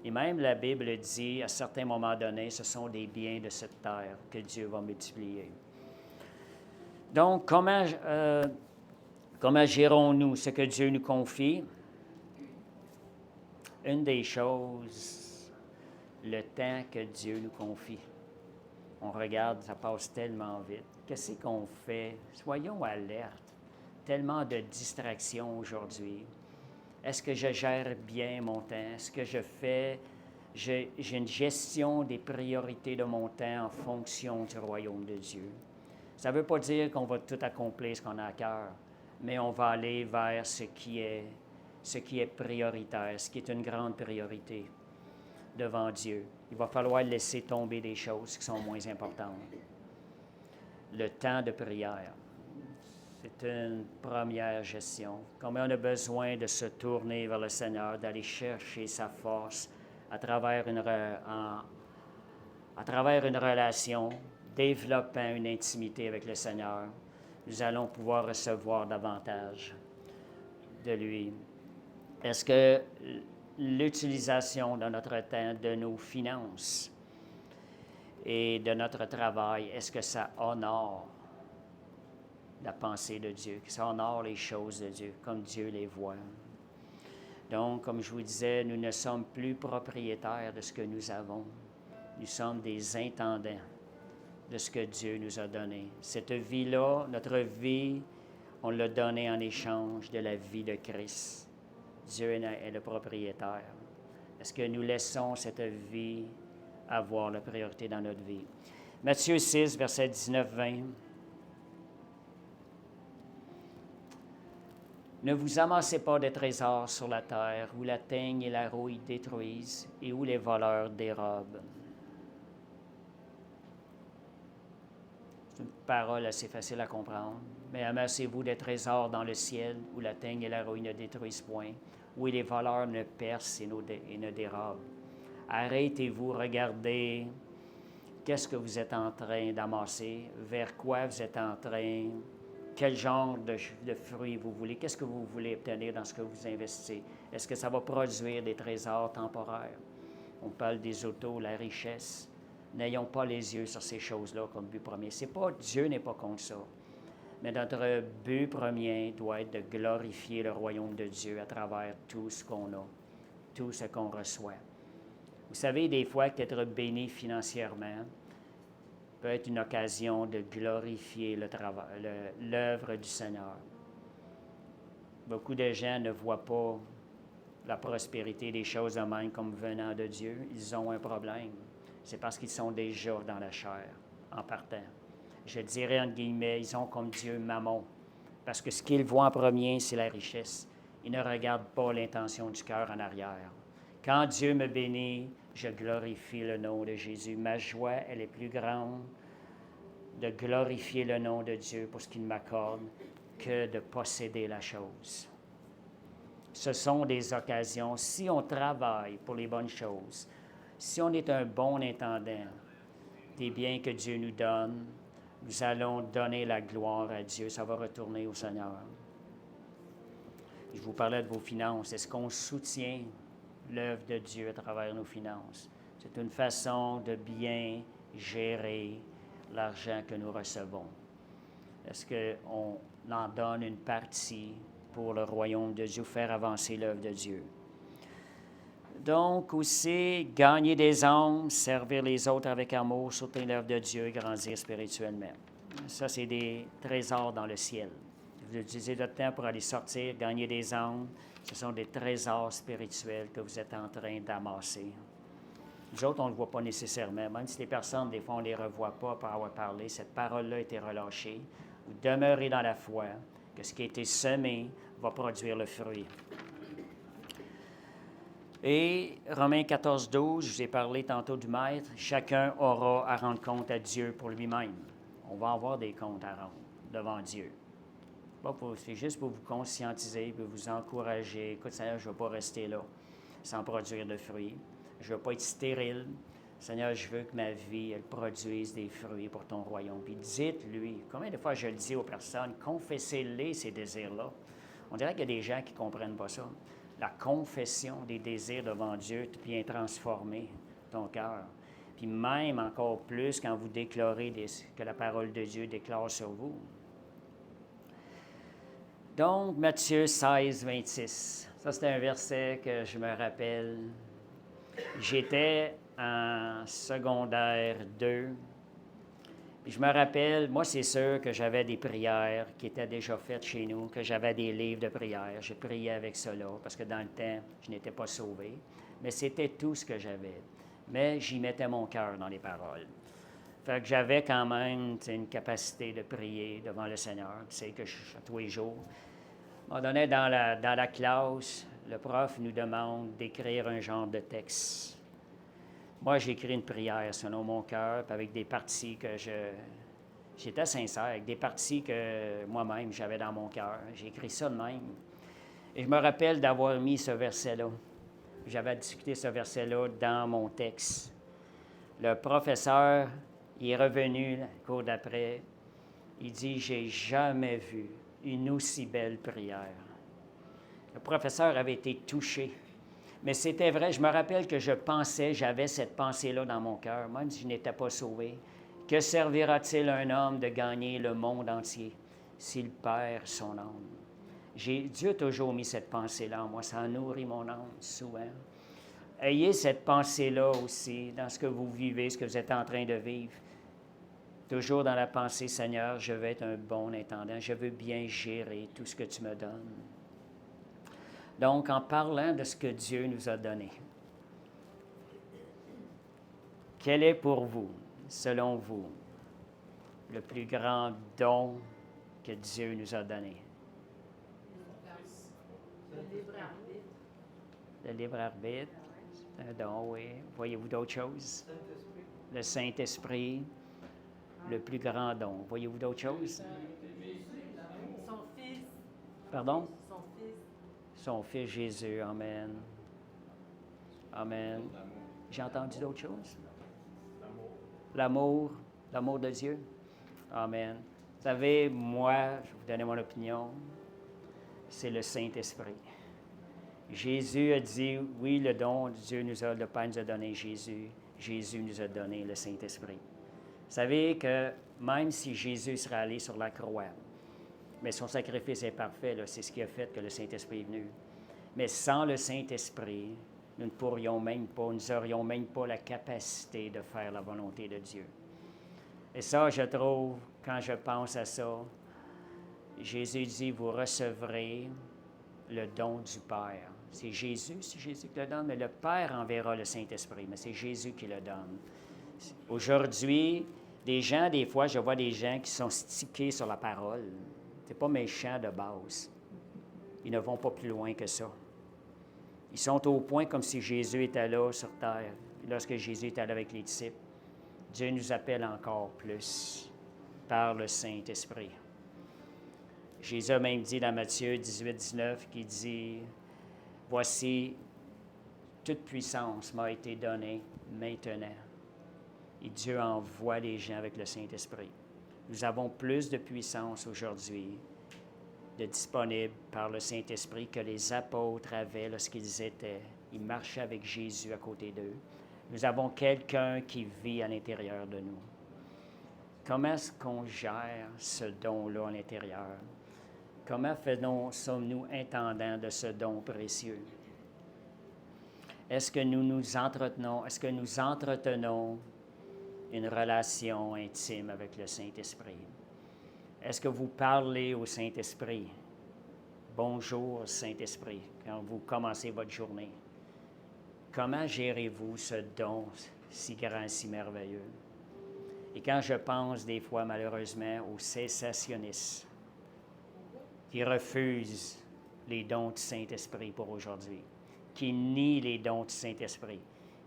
Et même la Bible dit, à certains moments donnés, ce sont des biens de cette terre que Dieu va multiplier. Donc, comment gérons-nous ce que Dieu nous confie? Une des choses, le temps que Dieu nous confie. On regarde, ça passe tellement vite. Qu'est-ce qu'on fait? Soyons alertes. Tellement de distractions aujourd'hui. Est-ce que je gère bien mon temps? Est-ce que j'ai une gestion des priorités de mon temps en fonction du royaume de Dieu? Ça ne veut pas dire qu'on va tout accomplir ce qu'on a à cœur, mais on va aller vers ce qui est prioritaire, ce qui est une grande priorité devant Dieu. Il va falloir laisser tomber des choses qui sont moins importantes. Le temps de prière, c'est une première gestion. Combien on a besoin de se tourner vers le Seigneur, d'aller chercher sa force à travers une relation, développant une intimité avec le Seigneur. Nous allons pouvoir recevoir davantage de lui. Est-ce que l'utilisation de notre temps, de nos finances et de notre travail, est-ce que ça honore la pensée de Dieu, qu'ils honorent les choses de Dieu, comme Dieu les voit. Donc, comme je vous disais, nous ne sommes plus propriétaires de ce que nous avons. Nous sommes des intendants de ce que Dieu nous a donné. Cette vie-là, notre vie, on l'a donnée en échange de la vie de Christ. Dieu est le propriétaire. Est-ce que nous laissons cette vie avoir la priorité dans notre vie? Matthieu 6, versets 19-20. Ne vous amassez pas de trésors sur la terre, où la teigne et la rouille détruisent et où les voleurs dérobent. C'est une parole assez facile à comprendre. Mais amassez-vous des trésors dans le ciel, où la teigne et la rouille ne détruisent point, où les voleurs ne percent et ne dérobent. Arrêtez-vous, regardez qu'est-ce que vous êtes en train d'amasser, vers quoi vous êtes en train, quel genre de fruits vous voulez, qu'est-ce que vous voulez obtenir dans ce que vous investissez. Est-ce que ça va produire des trésors temporaires? On parle des autos, la richesse. N'ayons pas les yeux sur ces choses-là comme but premier. Dieu n'est pas contre ça. Mais notre but premier doit être de glorifier le royaume de Dieu à travers tout ce qu'on a, tout ce qu'on reçoit. Vous savez, des fois, qu'être béni financièrement peut être une occasion de glorifier l'œuvre du Seigneur. Beaucoup de gens ne voient pas la prospérité des choses eux-mêmes comme venant de Dieu. Ils ont un problème. C'est parce qu'ils sont déjà dans la chair, en partant. Je dirais, entre guillemets, ils ont comme Dieu Mammon. Parce que ce qu'ils voient en premier, c'est la richesse. Ils ne regardent pas l'intention du cœur en arrière. Quand Dieu me bénit, je glorifie le nom de Jésus. Ma joie, elle est plus grande de glorifier le nom de Dieu pour ce qu'il m'accorde que de posséder la chose. Ce sont des occasions, si on travaille pour les bonnes choses, si on est un bon intendant des biens que Dieu nous donne, nous allons donner la gloire à Dieu. Ça va retourner au Seigneur. Je vous parlais de vos finances. Est-ce qu'on soutient l'œuvre de Dieu à travers nos finances? C'est une façon de bien gérer l'argent que nous recevons. Est-ce qu'on en donne une partie pour le royaume de Dieu, faire avancer l'œuvre de Dieu? Donc aussi, gagner des âmes, servir les autres avec amour, soutenir l'œuvre de Dieu et grandir spirituellement. Ça, c'est des trésors dans le ciel. Vous utilisez votre temps pour aller sortir, gagner des âmes. Ce sont des trésors spirituels que vous êtes en train d'amasser. Nous autres, on ne le voit pas nécessairement. Même si les personnes, des fois, on ne les revoit pas par avoir parlé, cette parole-là a été relâchée. Vous demeurez dans la foi que ce qui a été semé va produire le fruit. Et Romains 14, 12, je vous ai parlé tantôt du Maître, chacun aura à rendre compte à Dieu pour lui-même. On va avoir des comptes à rendre devant Dieu. C'est juste pour vous conscientiser, pour vous encourager. Écoute, Seigneur, je ne vais pas rester là sans produire de fruits. Je ne veux pas être stérile. Seigneur, je veux que ma vie, elle produise des fruits pour ton royaume. Puis dites-lui, combien de fois je le dis aux personnes, confessez-les ces désirs-là. On dirait qu'il y a des gens qui ne comprennent pas ça. La confession des désirs devant Dieu vient transformer ton cœur. Puis même encore plus quand vous déclarez que la parole de Dieu déclare sur vous. Donc, Matthieu 16, 26. Ça, c'est un verset que je me rappelle. J'étais en secondaire 2. Puis je me rappelle, moi, c'est sûr que j'avais des prières qui étaient déjà faites chez nous, que j'avais des livres de prières. Je priais avec cela, parce que dans le temps, je n'étais pas sauvé. Mais c'était tout ce que j'avais. Mais j'y mettais mon cœur dans les paroles. Fait que j'avais quand même une capacité de prier devant le Seigneur. Tu sais que tous les jours. À un moment donné, dans la classe, le prof nous demande d'écrire un genre de texte. Moi, j'ai écrit une prière selon mon cœur, puis avec des parties que j'étais sincère, avec des parties que moi-même j'avais dans mon cœur. J'ai écrit ça de même. Et je me rappelle d'avoir mis ce verset-là. J'avais discuté ce verset-là dans mon texte. Le professeur, il est revenu le cours d'après. Il dit, « J'ai jamais vu une aussi belle prière. » Le professeur avait été touché. Mais c'était vrai, je me rappelle que j'avais cette pensée-là dans mon cœur, même si je n'étais pas sauvé. Que servira-t-il un homme de gagner le monde entier, s'il perd son âme. Dieu a toujours mis cette pensée-là en moi, ça nourrit mon âme souvent. Ayez cette pensée-là aussi dans ce que vous vivez, ce que vous êtes en train de vivre. Toujours dans la pensée, Seigneur, je veux être un bon intendant, je veux bien gérer tout ce que tu me donnes. Donc, en parlant de ce que Dieu nous a donné, quel est pour vous, selon vous, le plus grand don que Dieu nous a donné? Le libre arbitre. Le libre arbitre, c'est un don, oui. Voyez-vous d'autres choses? Le Saint-Esprit, le plus grand don. Voyez-vous d'autres choses? Son fils. Pardon? Son fils. Son Fils Jésus, amen. Amen. J'ai entendu d'autres choses? L'amour de Dieu. Amen. Vous savez, moi, je vais vous donner mon opinion, c'est le Saint-Esprit. Jésus a dit, oui, le don, le Père nous a donné Jésus. Jésus nous a donné le Saint-Esprit. Vous savez que même si Jésus serait allé sur la croix, mais son sacrifice est parfait, là, c'est ce qui a fait que le Saint-Esprit est venu. Mais sans le Saint-Esprit, nous ne pourrions même pas, nous n'aurions même pas la capacité de faire la volonté de Dieu. Et ça, je trouve, quand je pense à ça, Jésus dit, vous recevrez le don du Père. C'est Jésus qui le donne, mais le Père enverra le Saint-Esprit, mais c'est Jésus qui le donne. Aujourd'hui, des fois, je vois des gens qui sont stickés sur la parole. C'est pas méchant de base. Ils ne vont pas plus loin que ça. Ils sont au point comme si Jésus était là sur terre, lorsque Jésus était là avec les disciples. Dieu nous appelle encore plus par le Saint-Esprit. Jésus a même dit dans Matthieu 18-19, qui dit, « Voici, toute puissance m'a été donnée maintenant. » Et Dieu envoie les gens avec le Saint-Esprit. Nous avons plus de puissance aujourd'hui de disponible par le Saint-Esprit que les apôtres avaient lorsqu'ils ils marchaient avec Jésus à côté d'eux. Nous avons quelqu'un qui vit à l'intérieur de nous. Comment est-ce qu'on gère ce don-là à l'intérieur? Comment sommes-nous intendants de ce don précieux? Est-ce que nous entretenons une relation intime avec le Saint-Esprit? Est-ce que vous parlez au Saint-Esprit? Bonjour, Saint-Esprit, quand vous commencez votre journée. Comment gérez-vous ce don si grand, si merveilleux? Et quand je pense des fois, malheureusement, aux cessationnistes qui refusent les dons du Saint-Esprit pour aujourd'hui, qui nient les dons du Saint-Esprit,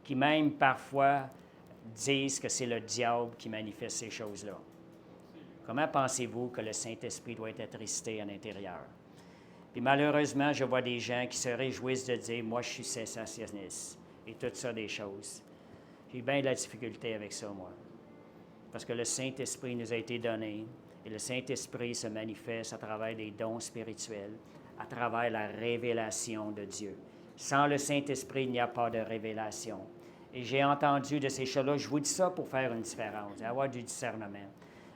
qui même parfois disent que c'est le diable qui manifeste ces choses-là. Comment pensez-vous que le Saint-Esprit doit être attristé à l'intérieur? Puis malheureusement, je vois des gens qui se réjouissent de dire « moi, je suis cessationniste » et tout ça des choses. J'ai bien de la difficulté avec ça, moi. Parce que le Saint-Esprit nous a été donné et le Saint-Esprit se manifeste à travers les dons spirituels, à travers la révélation de Dieu. Sans le Saint-Esprit, il n'y a pas de révélation. Et j'ai entendu de ces choses-là, je vous dis ça pour faire une différence, avoir du discernement.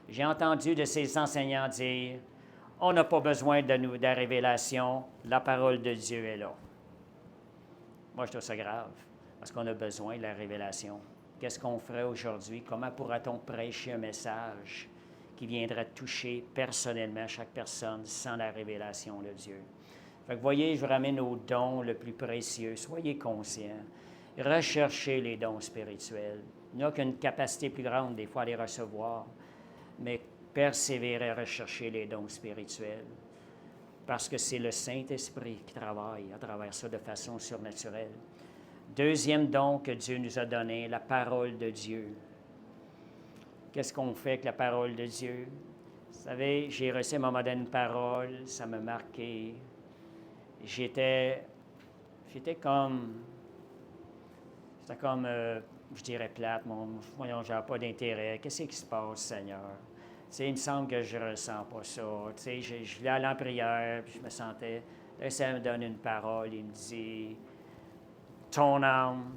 J'ai entendu de ces enseignants dire, on n'a pas besoin de la révélation, la parole de Dieu est là. Moi, je trouve ça grave, parce qu'on a besoin de la révélation. Qu'est-ce qu'on ferait aujourd'hui? Comment pourra-t-on prêcher un message qui viendrait toucher personnellement chaque personne sans la révélation de Dieu? Fait que voyez, je vous ramène aux dons le plus précieux. Soyez conscients. Recherchez les dons spirituels. Il n'y a qu'une capacité plus grande, des fois, à les recevoir. Mais persévérez à rechercher les dons spirituels. Parce que c'est le Saint-Esprit qui travaille à travers ça de façon surnaturelle. Deuxième don que Dieu nous a donné, la parole de Dieu. Qu'est-ce qu'on fait avec la parole de Dieu? Vous savez, j'ai reçu à un moment donné une parole, ça m'a marqué. J'étais comme, je dirais plate, voyons, j'avais pas d'intérêt. Qu'est-ce qui se passe, Seigneur? Tu sais, il me semble que je ressens pas ça. Tu sais, je voulais aller en prière, puis je me sentais, là, ça me donne une parole, il me dit, ton âme,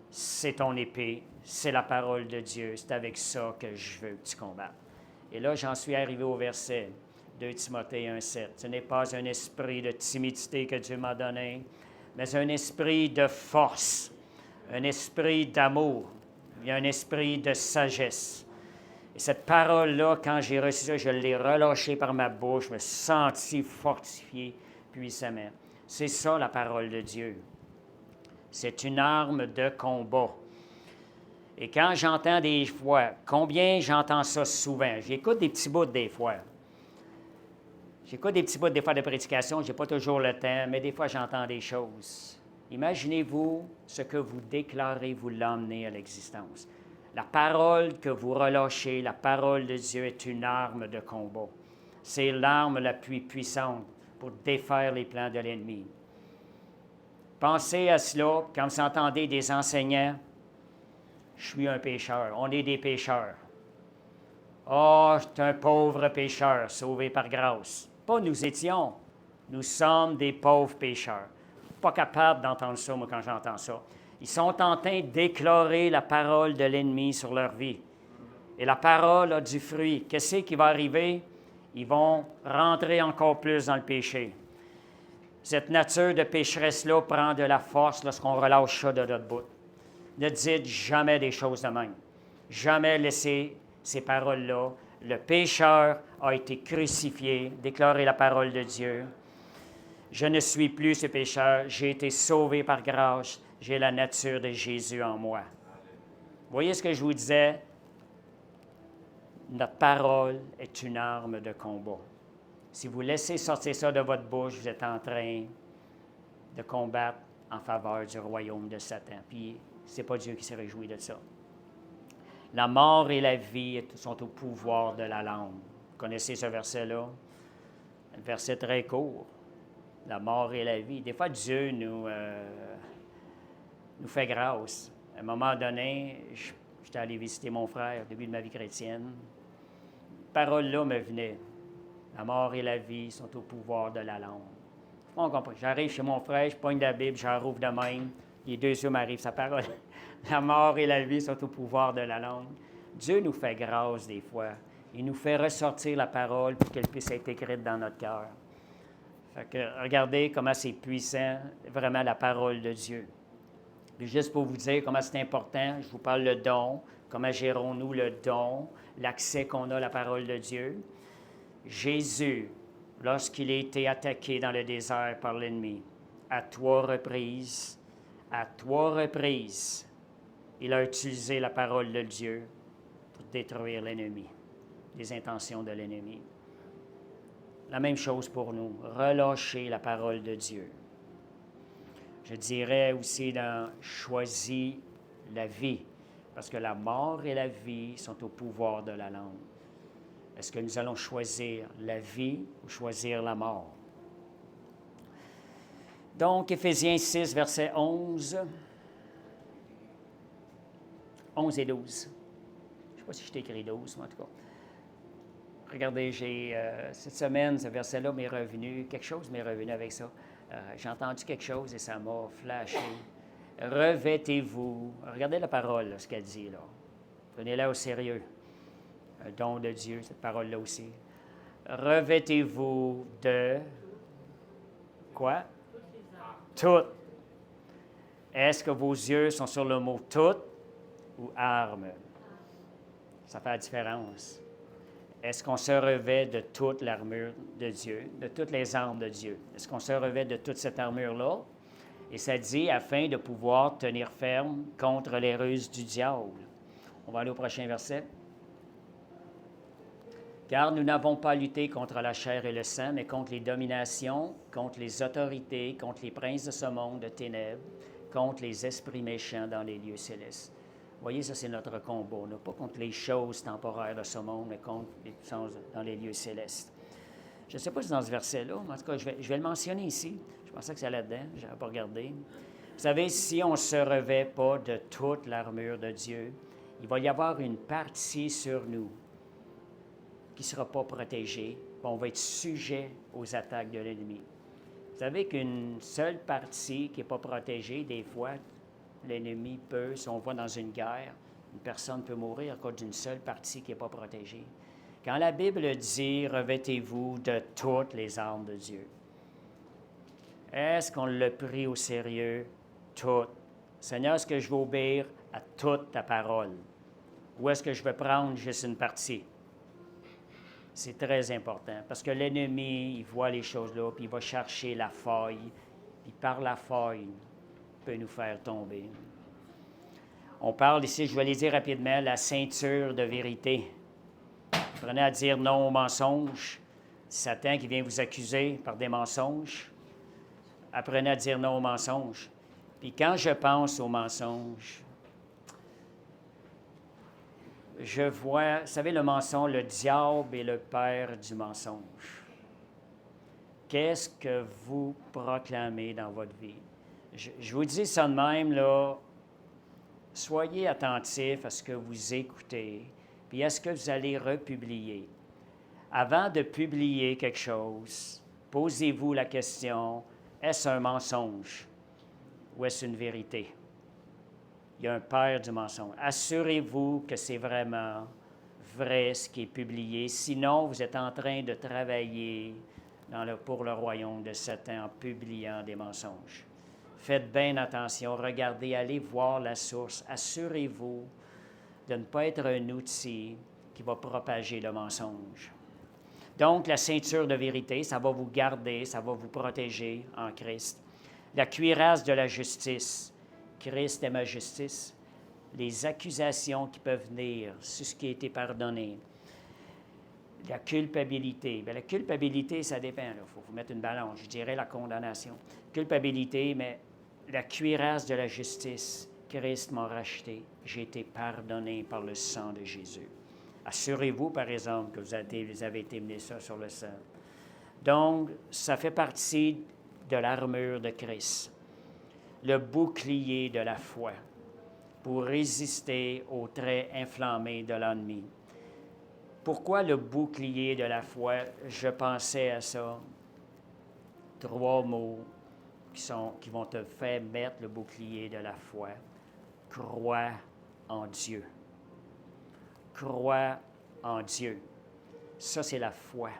c'est ton épée, c'est la parole de Dieu, c'est avec ça que je veux que tu combattes. Et là, j'en suis arrivé au verset. 2 Timothée 1,7. Ce n'est pas un esprit de timidité que Dieu m'a donné, mais un esprit de force, un esprit d'amour, et un esprit de sagesse. Et cette parole-là, quand j'ai reçu ça, je l'ai relâchée par ma bouche, je me suis senti fortifié puissamment. C'est ça la parole de Dieu. C'est une arme de combat. Et quand j'entends des fois, combien j'entends ça souvent? J'écoute des petits bouts des fois. J'écoute des petits bouts des fois de prédication, je n'ai pas toujours le temps, mais des fois j'entends des choses. Imaginez-vous ce que vous déclarez, vous l'emmenez à l'existence. La parole que vous relâchez, la parole de Dieu est une arme de combat. C'est l'arme la plus puissante pour défaire les plans de l'ennemi. Pensez à cela quand vous entendez des enseignants. Je suis un pécheur. On est des pécheurs. Oh, je suis un pauvre pécheur, sauvé par grâce. Pas nous étions. Nous sommes des pauvres pécheurs. Pas capable d'entendre ça, moi, quand j'entends ça. Ils sont en train de déclarer la parole de l'ennemi sur leur vie. Et la parole a du fruit. Qu'est-ce qui va arriver? Ils vont rentrer encore plus dans le péché. Cette nature de pécheresse-là prend de la force lorsqu'on relâche ça de notre bout. Ne dites jamais des choses de même. Jamais laissez ces paroles-là. Le pécheur a été crucifié. Déclarez la parole de Dieu. Je ne suis plus ce pécheur. J'ai été sauvé par grâce. J'ai la nature de Jésus en moi. Vous voyez ce que je vous disais? Notre parole est une arme de combat. Si vous laissez sortir ça de votre bouche, vous êtes en train de combattre en faveur du royaume de Satan. Puis, ce n'est pas Dieu qui se réjouit de ça. La mort et la vie sont au pouvoir de la langue. Vous connaissez ce verset-là? Un verset très court. La mort et la vie. Des fois, Dieu nous fait grâce. À un moment donné, j'étais allé visiter mon frère au début de ma vie chrétienne. Cette parole-là me venait. La mort et la vie sont au pouvoir de la langue. On comprend. J'arrive chez mon frère, je pogne la Bible, j'en rouvre de même. Les deux yeux m'arrivent sa parole. La mort et la vie sont au pouvoir de la langue. Dieu nous fait grâce des fois. Il nous fait ressortir la parole pour qu'elle puisse être écrite dans notre cœur. Fait que regardez comment c'est puissant, vraiment la parole de Dieu. Puis juste pour vous dire comment c'est important, je vous parle le don, comment gérons-nous le don, l'accès qu'on a à la parole de Dieu. Jésus, lorsqu'il a été attaqué dans le désert par l'ennemi, à 3 reprises, il a utilisé la parole de Dieu pour détruire l'ennemi, les intentions de l'ennemi. La même chose pour nous, relâcher la parole de Dieu. Je dirais aussi dans « choisis la vie », parce que la mort et la vie sont au pouvoir de la langue. Est-ce que nous allons choisir la vie ou choisir la mort? Donc, Éphésiens 6, versets 11 et 12. Je ne sais pas si je t'ai écrit 12, mais en tout cas. Regardez, cette semaine, ce verset-là m'est revenu, quelque chose m'est revenu avec ça. J'ai entendu quelque chose et ça m'a flashé. Revêtez-vous. Regardez la parole, là, ce qu'elle dit, là. Prenez-la au sérieux. Un don de Dieu, cette parole-là aussi. Revêtez-vous de quoi? Tout. Est-ce que vos yeux sont sur le mot tout ou arme? Ça fait la différence. Est-ce qu'on se revêt de toute l'armure de Dieu, de toutes les armes de Dieu? Est-ce qu'on se revêt de toute cette armure-là? Et ça dit, afin de pouvoir tenir ferme contre les ruses du diable. On va aller au prochain verset. Car nous n'avons pas lutté contre la chair et le sang, mais contre les dominations, contre les autorités, contre les princes de ce monde de ténèbres, contre les esprits méchants dans les lieux célestes. Vous voyez, ça, c'est notre combat. Non pas contre les choses temporaires de ce monde, mais contre les choses dans les lieux célestes. Je ne sais pas si c'est dans ce verset-là, mais en tout cas, je vais le mentionner ici. Je pensais que c'est là-dedans, je n'avais pas regardé. Vous savez, si on ne se revêt pas de toute l'armure de Dieu, il va y avoir une partie sur nous qui ne sera pas protégée. On va être sujet aux attaques de l'ennemi. Vous savez qu'une seule partie qui n'est pas protégée, des fois, l'ennemi peut, si on va dans une guerre, une personne peut mourir à cause d'une seule partie qui n'est pas protégée. Quand la Bible dit « Revêtez-vous de toutes les armes de Dieu », est-ce qu'on l'a pris au sérieux? Tout. Seigneur, est-ce que je vais obéir à toute ta parole? Ou est-ce que je vais prendre juste une partie? C'est très important parce que l'ennemi, il voit les choses là, puis il va chercher la faille, puis par la faille, il peut nous faire tomber. On parle ici, je vais les dire rapidement, la ceinture de vérité. Apprenez à dire non au mensonge. Satan qui vient vous accuser par des mensonges. Apprenez à dire non au mensonge. Puis quand je pense aux mensonges, je vois, vous savez, le mensonge, le diable est le père du mensonge. Qu'est-ce que vous proclamez dans votre vie? Je vous dis ça de même, là, soyez attentifs à ce que vous écoutez, puis à ce que vous allez republier. Avant de publier quelque chose, posez-vous la question, est-ce un mensonge ou est-ce une vérité? Il y a un père du mensonge. Assurez-vous que c'est vraiment vrai ce qui est publié. Sinon, vous êtes en train de travailler pour le royaume de Satan en publiant des mensonges. Faites bien attention. Regardez, allez voir la source. Assurez-vous de ne pas être un outil qui va propager le mensonge. Donc, la ceinture de vérité, ça va vous garder, ça va vous protéger en Christ. La cuirasse de la justice. Christ est ma justice. Les accusations qui peuvent venir sur ce qui a été pardonné. La culpabilité. Bien, la culpabilité, ça dépend. Il faut vous mettre une balance. Je dirais la condamnation. Culpabilité, mais la cuirasse de la justice. Christ m'a racheté. J'ai été pardonné par le sang de Jésus. Assurez-vous, par exemple, que vous avez été mené ça sur le sang. Donc, ça fait partie de l'armure de Christ. Le bouclier de la foi pour résister aux traits inflammés de l'ennemi. Pourquoi le bouclier de la foi? Je pensais à ça. 3 mots qui vont te faire mettre le bouclier de la foi. Crois en Dieu. Crois en Dieu. Ça, c'est la foi.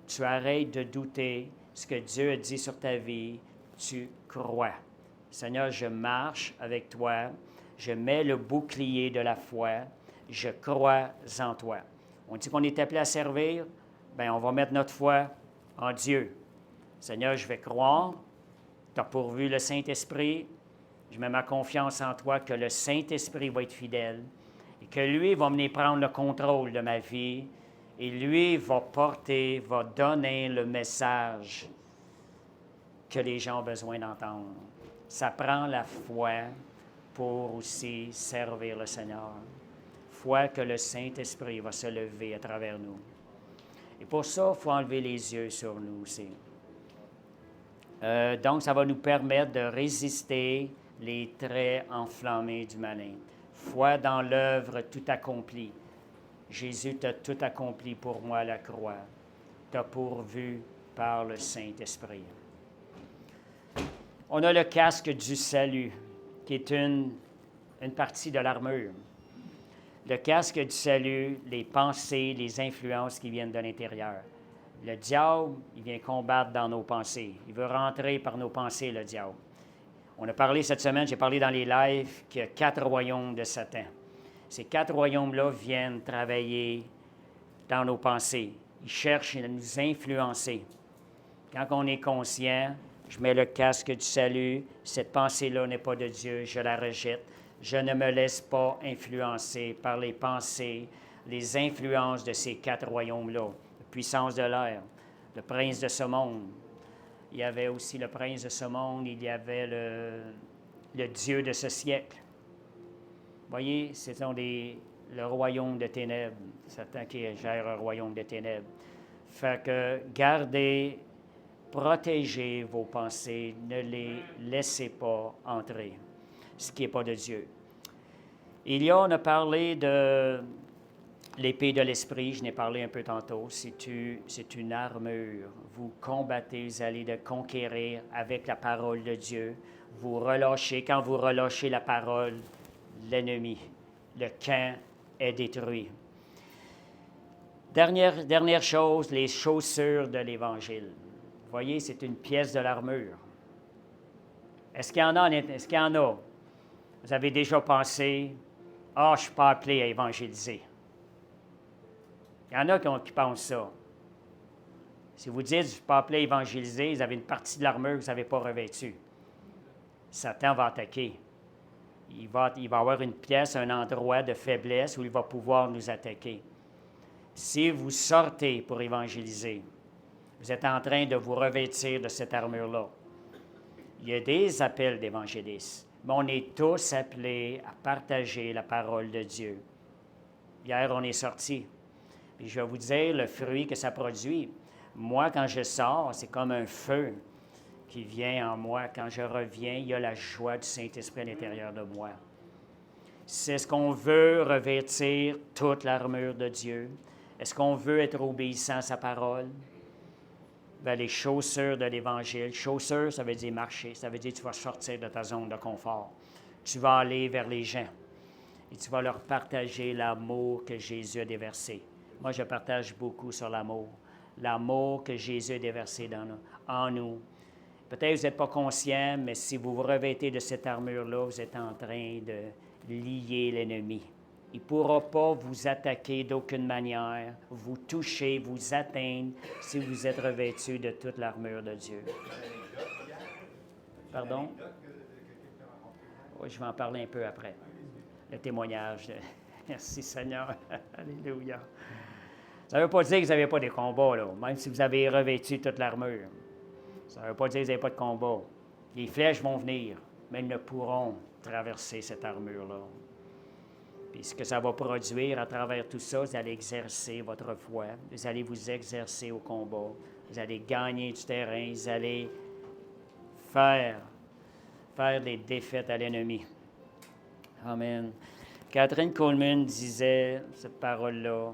Tu arrêtes de douter ce que Dieu a dit sur ta vie. Tu crois. Seigneur, je marche avec toi. Je mets le bouclier de la foi. Je crois en toi. On dit qu'on est appelé à servir. Bien, on va mettre notre foi en Dieu. Seigneur, je vais croire. Tu as pourvu le Saint-Esprit. Je mets ma confiance en toi que le Saint-Esprit va être fidèle et que lui va venir prendre le contrôle de ma vie et lui va donner le message que les gens ont besoin d'entendre. Ça prend la foi pour aussi servir le Seigneur. Foi que le Saint-Esprit va se lever à travers nous. Et pour ça, il faut enlever les yeux sur nous aussi. Donc, ça va nous permettre de résister les traits enflammés du malin. Foi dans l'œuvre tout accomplie. Jésus t'a tout accompli pour moi à la croix. T'a pourvu par le Saint-Esprit. On a le casque du salut, qui est une partie de l'armure. Le casque du salut, les pensées, les influences qui viennent de l'intérieur. Le diable, il vient combattre dans nos pensées. Il veut rentrer par nos pensées, le diable. On a parlé cette semaine, j'ai parlé dans les lives, qu'il y a 4 royaumes de Satan. Ces 4 royaumes-là viennent travailler dans nos pensées. Ils cherchent à nous influencer. Quand on est conscient, je mets le casque du salut, cette pensée-là n'est pas de Dieu, je la rejette. Je ne me laisse pas influencer par les pensées, les influences de ces 4 royaumes-là. La puissance de l'air, le prince de ce monde. Il y avait aussi le prince de ce monde, il y avait le Dieu de ce siècle. Vous voyez, c'est le royaume de ténèbres. Satan qui gère un royaume de ténèbres. Fait que gardez, protégez vos pensées, ne les laissez pas entrer, ce qui n'est pas de Dieu. On a parlé de l'épée de l'esprit, je n'ai parlé un peu tantôt, c'est une armure. Vous combattez, vous allez de conquérir avec la parole de Dieu. Vous relâchez, quand vous relâchez la parole, l'ennemi, le camp est détruit. Dernière chose, les chaussures de l'Évangile. Vous voyez, c'est une pièce de l'armure. Est-ce qu'il y en a? Est-ce qu'il y en a? Vous avez déjà pensé, « Ah, je ne suis pas appelé à évangéliser. » Il y en a qui pensent ça. Si vous dites, « Je ne suis pas appelé à évangéliser », vous avez une partie de l'armure que vous n'avez pas revêtue. Satan va attaquer. Il va avoir une pièce, un endroit de faiblesse où il va pouvoir nous attaquer. Si vous sortez pour évangéliser, vous êtes en train de vous revêtir de cette armure-là. Il y a des appels d'évangélistes, mais on est tous appelés à partager la parole de Dieu. Hier, on est sortis. Puis je vais vous dire le fruit que ça produit. Moi, quand je sors, c'est comme un feu qui vient en moi. Quand je reviens, il y a la joie du Saint-Esprit à l'intérieur de moi. C'est ce qu'on veut revêtir toute l'armure de Dieu. Est-ce qu'on veut être obéissant à sa parole? Bien, les chaussures de l'Évangile. Chaussures, ça veut dire marcher. Ça veut dire que tu vas sortir de ta zone de confort. Tu vas aller vers les gens et tu vas leur partager l'amour que Jésus a déversé. Moi, je partage beaucoup sur l'amour. L'amour que Jésus a déversé en nous. Peut-être que vous n'êtes pas conscient, mais si vous vous revêtez de cette armure-là, vous êtes en train de lier l'ennemi. Il ne pourra pas vous attaquer d'aucune manière, vous toucher, vous atteindre si vous êtes revêtu de toute l'armure de Dieu. Pardon? Oui, je vais en parler un peu après. Le témoignage. Merci Seigneur. Alléluia. Ça ne veut pas dire que vous n'avez pas des combats, là, même si vous avez revêtu toute l'armure. Ça ne veut pas dire que vous n'avez pas de combat. Les flèches vont venir, mais elles ne pourront traverser cette armure-là. Puis ce que ça va produire à travers tout ça, vous allez exercer votre foi, vous allez vous exercer au combat, vous allez gagner du terrain, vous allez faire des défaites à l'ennemi. Amen. Catherine Coleman disait cette parole-là,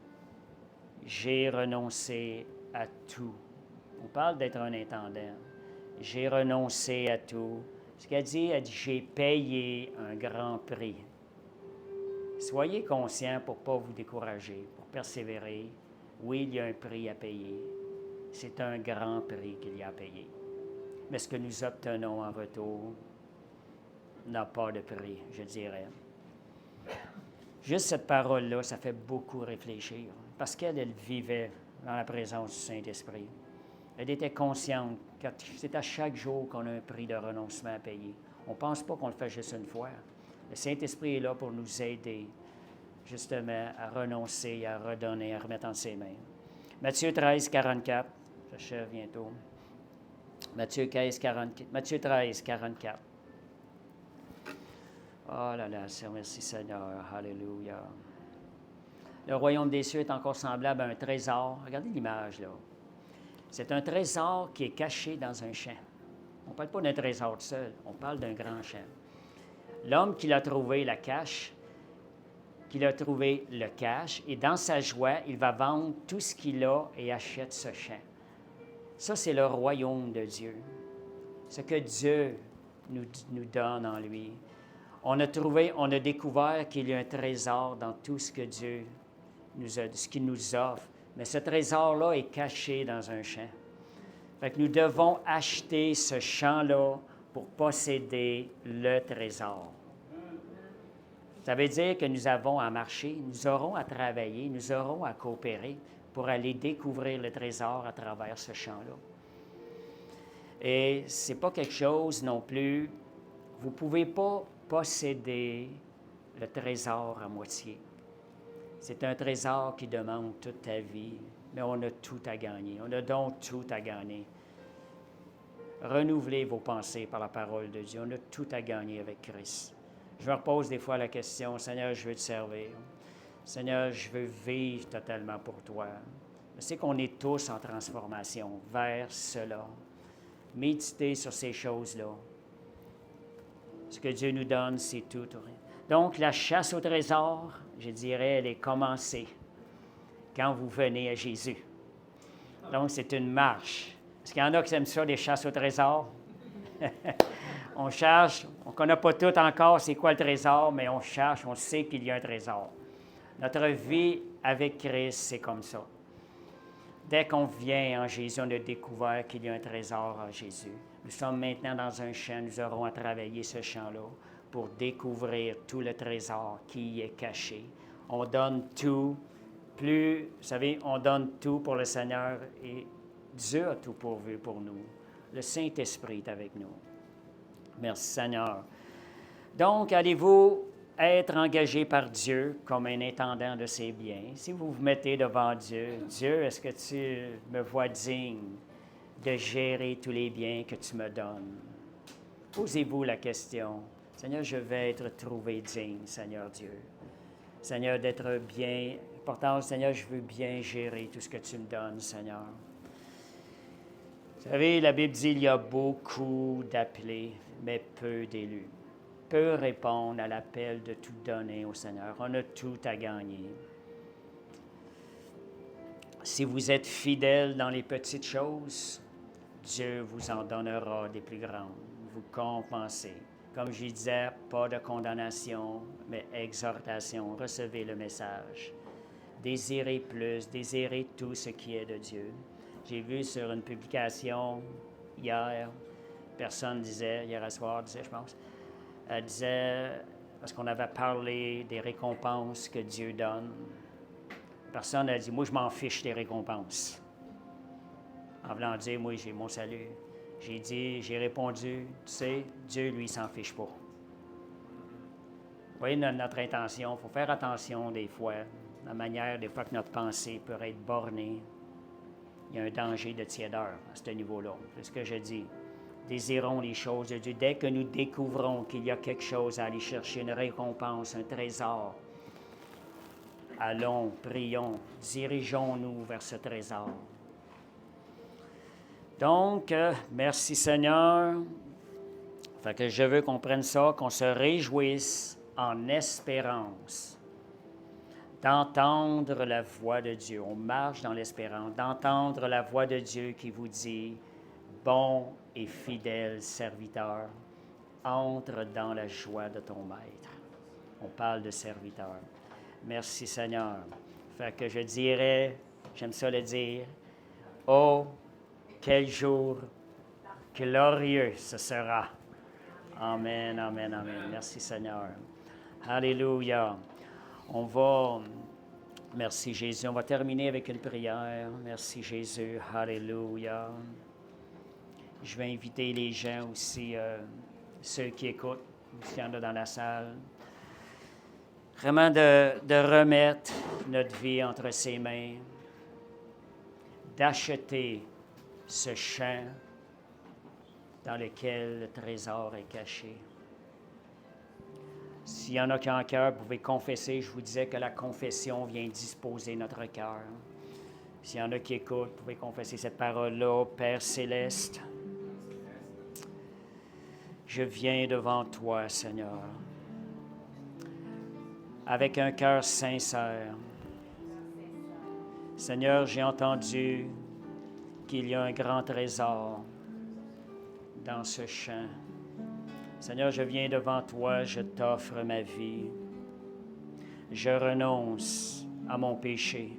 « J'ai renoncé à tout. » On parle d'être un intendant. « J'ai renoncé à tout. » Ce qu'elle dit, « J'ai payé un grand prix. » Soyez conscients pour ne pas vous décourager, pour persévérer. Oui, il y a un prix à payer. C'est un grand prix qu'il y a à payer. Mais ce que nous obtenons en retour n'a pas de prix, je dirais. Juste cette parole-là, ça fait beaucoup réfléchir, parce qu'elle vivait dans la présence du Saint-Esprit. Elle était consciente que c'est à chaque jour qu'on a un prix de renoncement à payer. On ne pense pas qu'on le fait juste une fois. Le Saint-Esprit est là pour nous aider, justement, à renoncer, à redonner, à remettre entre ses mains. Matthieu 13, 44. J'achève bientôt. Matthieu 13, 44. Oh là là, merci Seigneur. Alléluia. Le royaume des cieux est encore semblable à un trésor. Regardez l'image, là. C'est un trésor qui est caché dans un champ. On ne parle pas d'un trésor seul, on parle d'un grand champ. L'homme qui l'a trouvé la cache, et dans sa joie, il va vendre tout ce qu'il a et achète ce champ. Ça, c'est le royaume de Dieu. Ce que Dieu nous donne en lui. On a découvert qu'il y a un trésor dans tout ce que Dieu ce qu'il nous offre. Mais ce trésor-là est caché dans un champ. Fait que nous devons acheter ce champ-là pour posséder le trésor. Ça veut dire que nous avons à marcher, nous aurons à travailler, nous aurons à coopérer pour aller découvrir le trésor à travers ce champ-là. Et ce n'est pas quelque chose non plus, vous ne pouvez pas posséder le trésor à moitié. C'est un trésor qui demande toute ta vie, mais on a tout à gagner. On a donc tout à gagner. Renouvelez vos pensées par la parole de Dieu. On a tout à gagner avec Christ. Je me repose des fois la question, Seigneur, je veux te servir. Seigneur, je veux vivre totalement pour toi. Je sais qu'on est tous en transformation vers cela. Méditez sur ces choses-là. Ce que Dieu nous donne, c'est tout. Donc, la chasse au trésor, je dirais, elle est commencée quand vous venez à Jésus. Donc, c'est une marche. Est-ce qu'il y en a qui aiment ça, les chasses au trésor? On cherche, on ne connaît pas tout encore c'est quoi le trésor, mais on cherche, on sait qu'il y a un trésor. Notre vie avec Christ, c'est comme ça. Dès qu'on vient en Jésus, on a découvert qu'il y a un trésor en Jésus. Nous sommes maintenant dans un champ, nous aurons à travailler ce champ-là pour découvrir tout le trésor qui y est caché. On donne tout, vous savez, on donne tout pour le Seigneur et Dieu a tout pourvu pour nous. Le Saint-Esprit est avec nous. Merci Seigneur. Donc, allez-vous être engagé par Dieu comme un intendant de ses biens? Si vous vous mettez devant Dieu, Dieu, est-ce que tu me vois digne de gérer tous les biens que tu me donnes? Posez-vous la question. Seigneur, je vais être trouvé digne, Seigneur Dieu. Seigneur, d'être bien. Pourtant, Seigneur, je veux bien gérer tout ce que tu me donnes, Seigneur. Vous savez, la Bible dit qu'il y a beaucoup d'appelés, mais peu d'élus. Peu répondent à l'appel de tout donner au Seigneur. On a tout à gagner. Si vous êtes fidèles dans les petites choses, Dieu vous en donnera des plus grandes. Vous compensez. Comme je disais, pas de condamnation, mais exhortation. Recevez le message. Désirez plus, désirez tout ce qui est de Dieu. J'ai vu sur une publication hier, personne disait, hier à soir, disait, je pense, elle disait, parce qu'on avait parlé des récompenses que Dieu donne, personne n'a dit, moi je m'en fiche des récompenses. En voulant dire, moi j'ai mon salut. J'ai répondu, tu sais, Dieu lui s'en fiche pas. Vous voyez notre intention, il faut faire attention des fois, la manière des fois que notre pensée peut être bornée. Il y a un danger de tiédeur à ce niveau-là. C'est ce que je dis. Désirons les choses de Dieu. Dès que nous découvrons qu'il y a quelque chose à aller chercher, une récompense, un trésor, allons, prions, dirigeons-nous vers ce trésor. Donc, merci Seigneur. Fait que je veux qu'on prenne ça, qu'on se réjouisse en espérance d'entendre la voix de Dieu. On marche dans l'espérance, d'entendre la voix de Dieu qui vous dit, bon et fidèle serviteur, entre dans la joie de ton maître. On parle de serviteur. Merci Seigneur. Fait que je dirais, j'aime ça le dire, oh, quel jour glorieux ce sera. Amen, amen, amen. Merci Seigneur. Alléluia. Merci Jésus, on va terminer avec une prière. Merci Jésus, alléluia. Je vais inviter les gens aussi, ceux qui écoutent, s'il y en a dans la salle, vraiment de remettre notre vie entre ses mains, d'acheter ce champ dans lequel le trésor est caché. S'il y en a qui ont un cœur, vous pouvez confesser. Je vous disais que la confession vient disposer notre cœur. S'il y en a qui écoutent, vous pouvez confesser cette parole-là. Père céleste, je viens devant toi, Seigneur, avec un cœur sincère. Seigneur, j'ai entendu qu'il y a un grand trésor dans ce champ. Seigneur, je viens devant toi, je t'offre ma vie. Je renonce à mon péché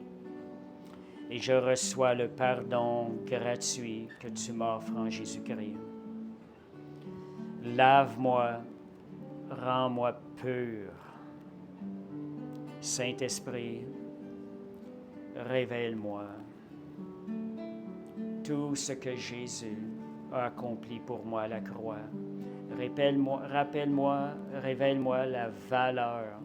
et je reçois le pardon gratuit que tu m'offres en Jésus-Christ. Lave-moi, rends-moi pur. Saint-Esprit, révèle-moi tout ce que Jésus a accompli pour moi à la croix. Rappelle-moi, révèle-moi la valeur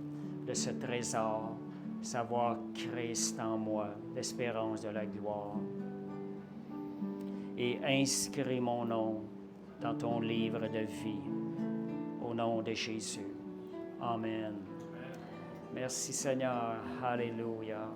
de ce trésor, savoir Christ en moi, l'espérance de la gloire. Et inscris mon nom dans ton livre de vie, au nom de Jésus. Amen. Merci Seigneur. Alléluia.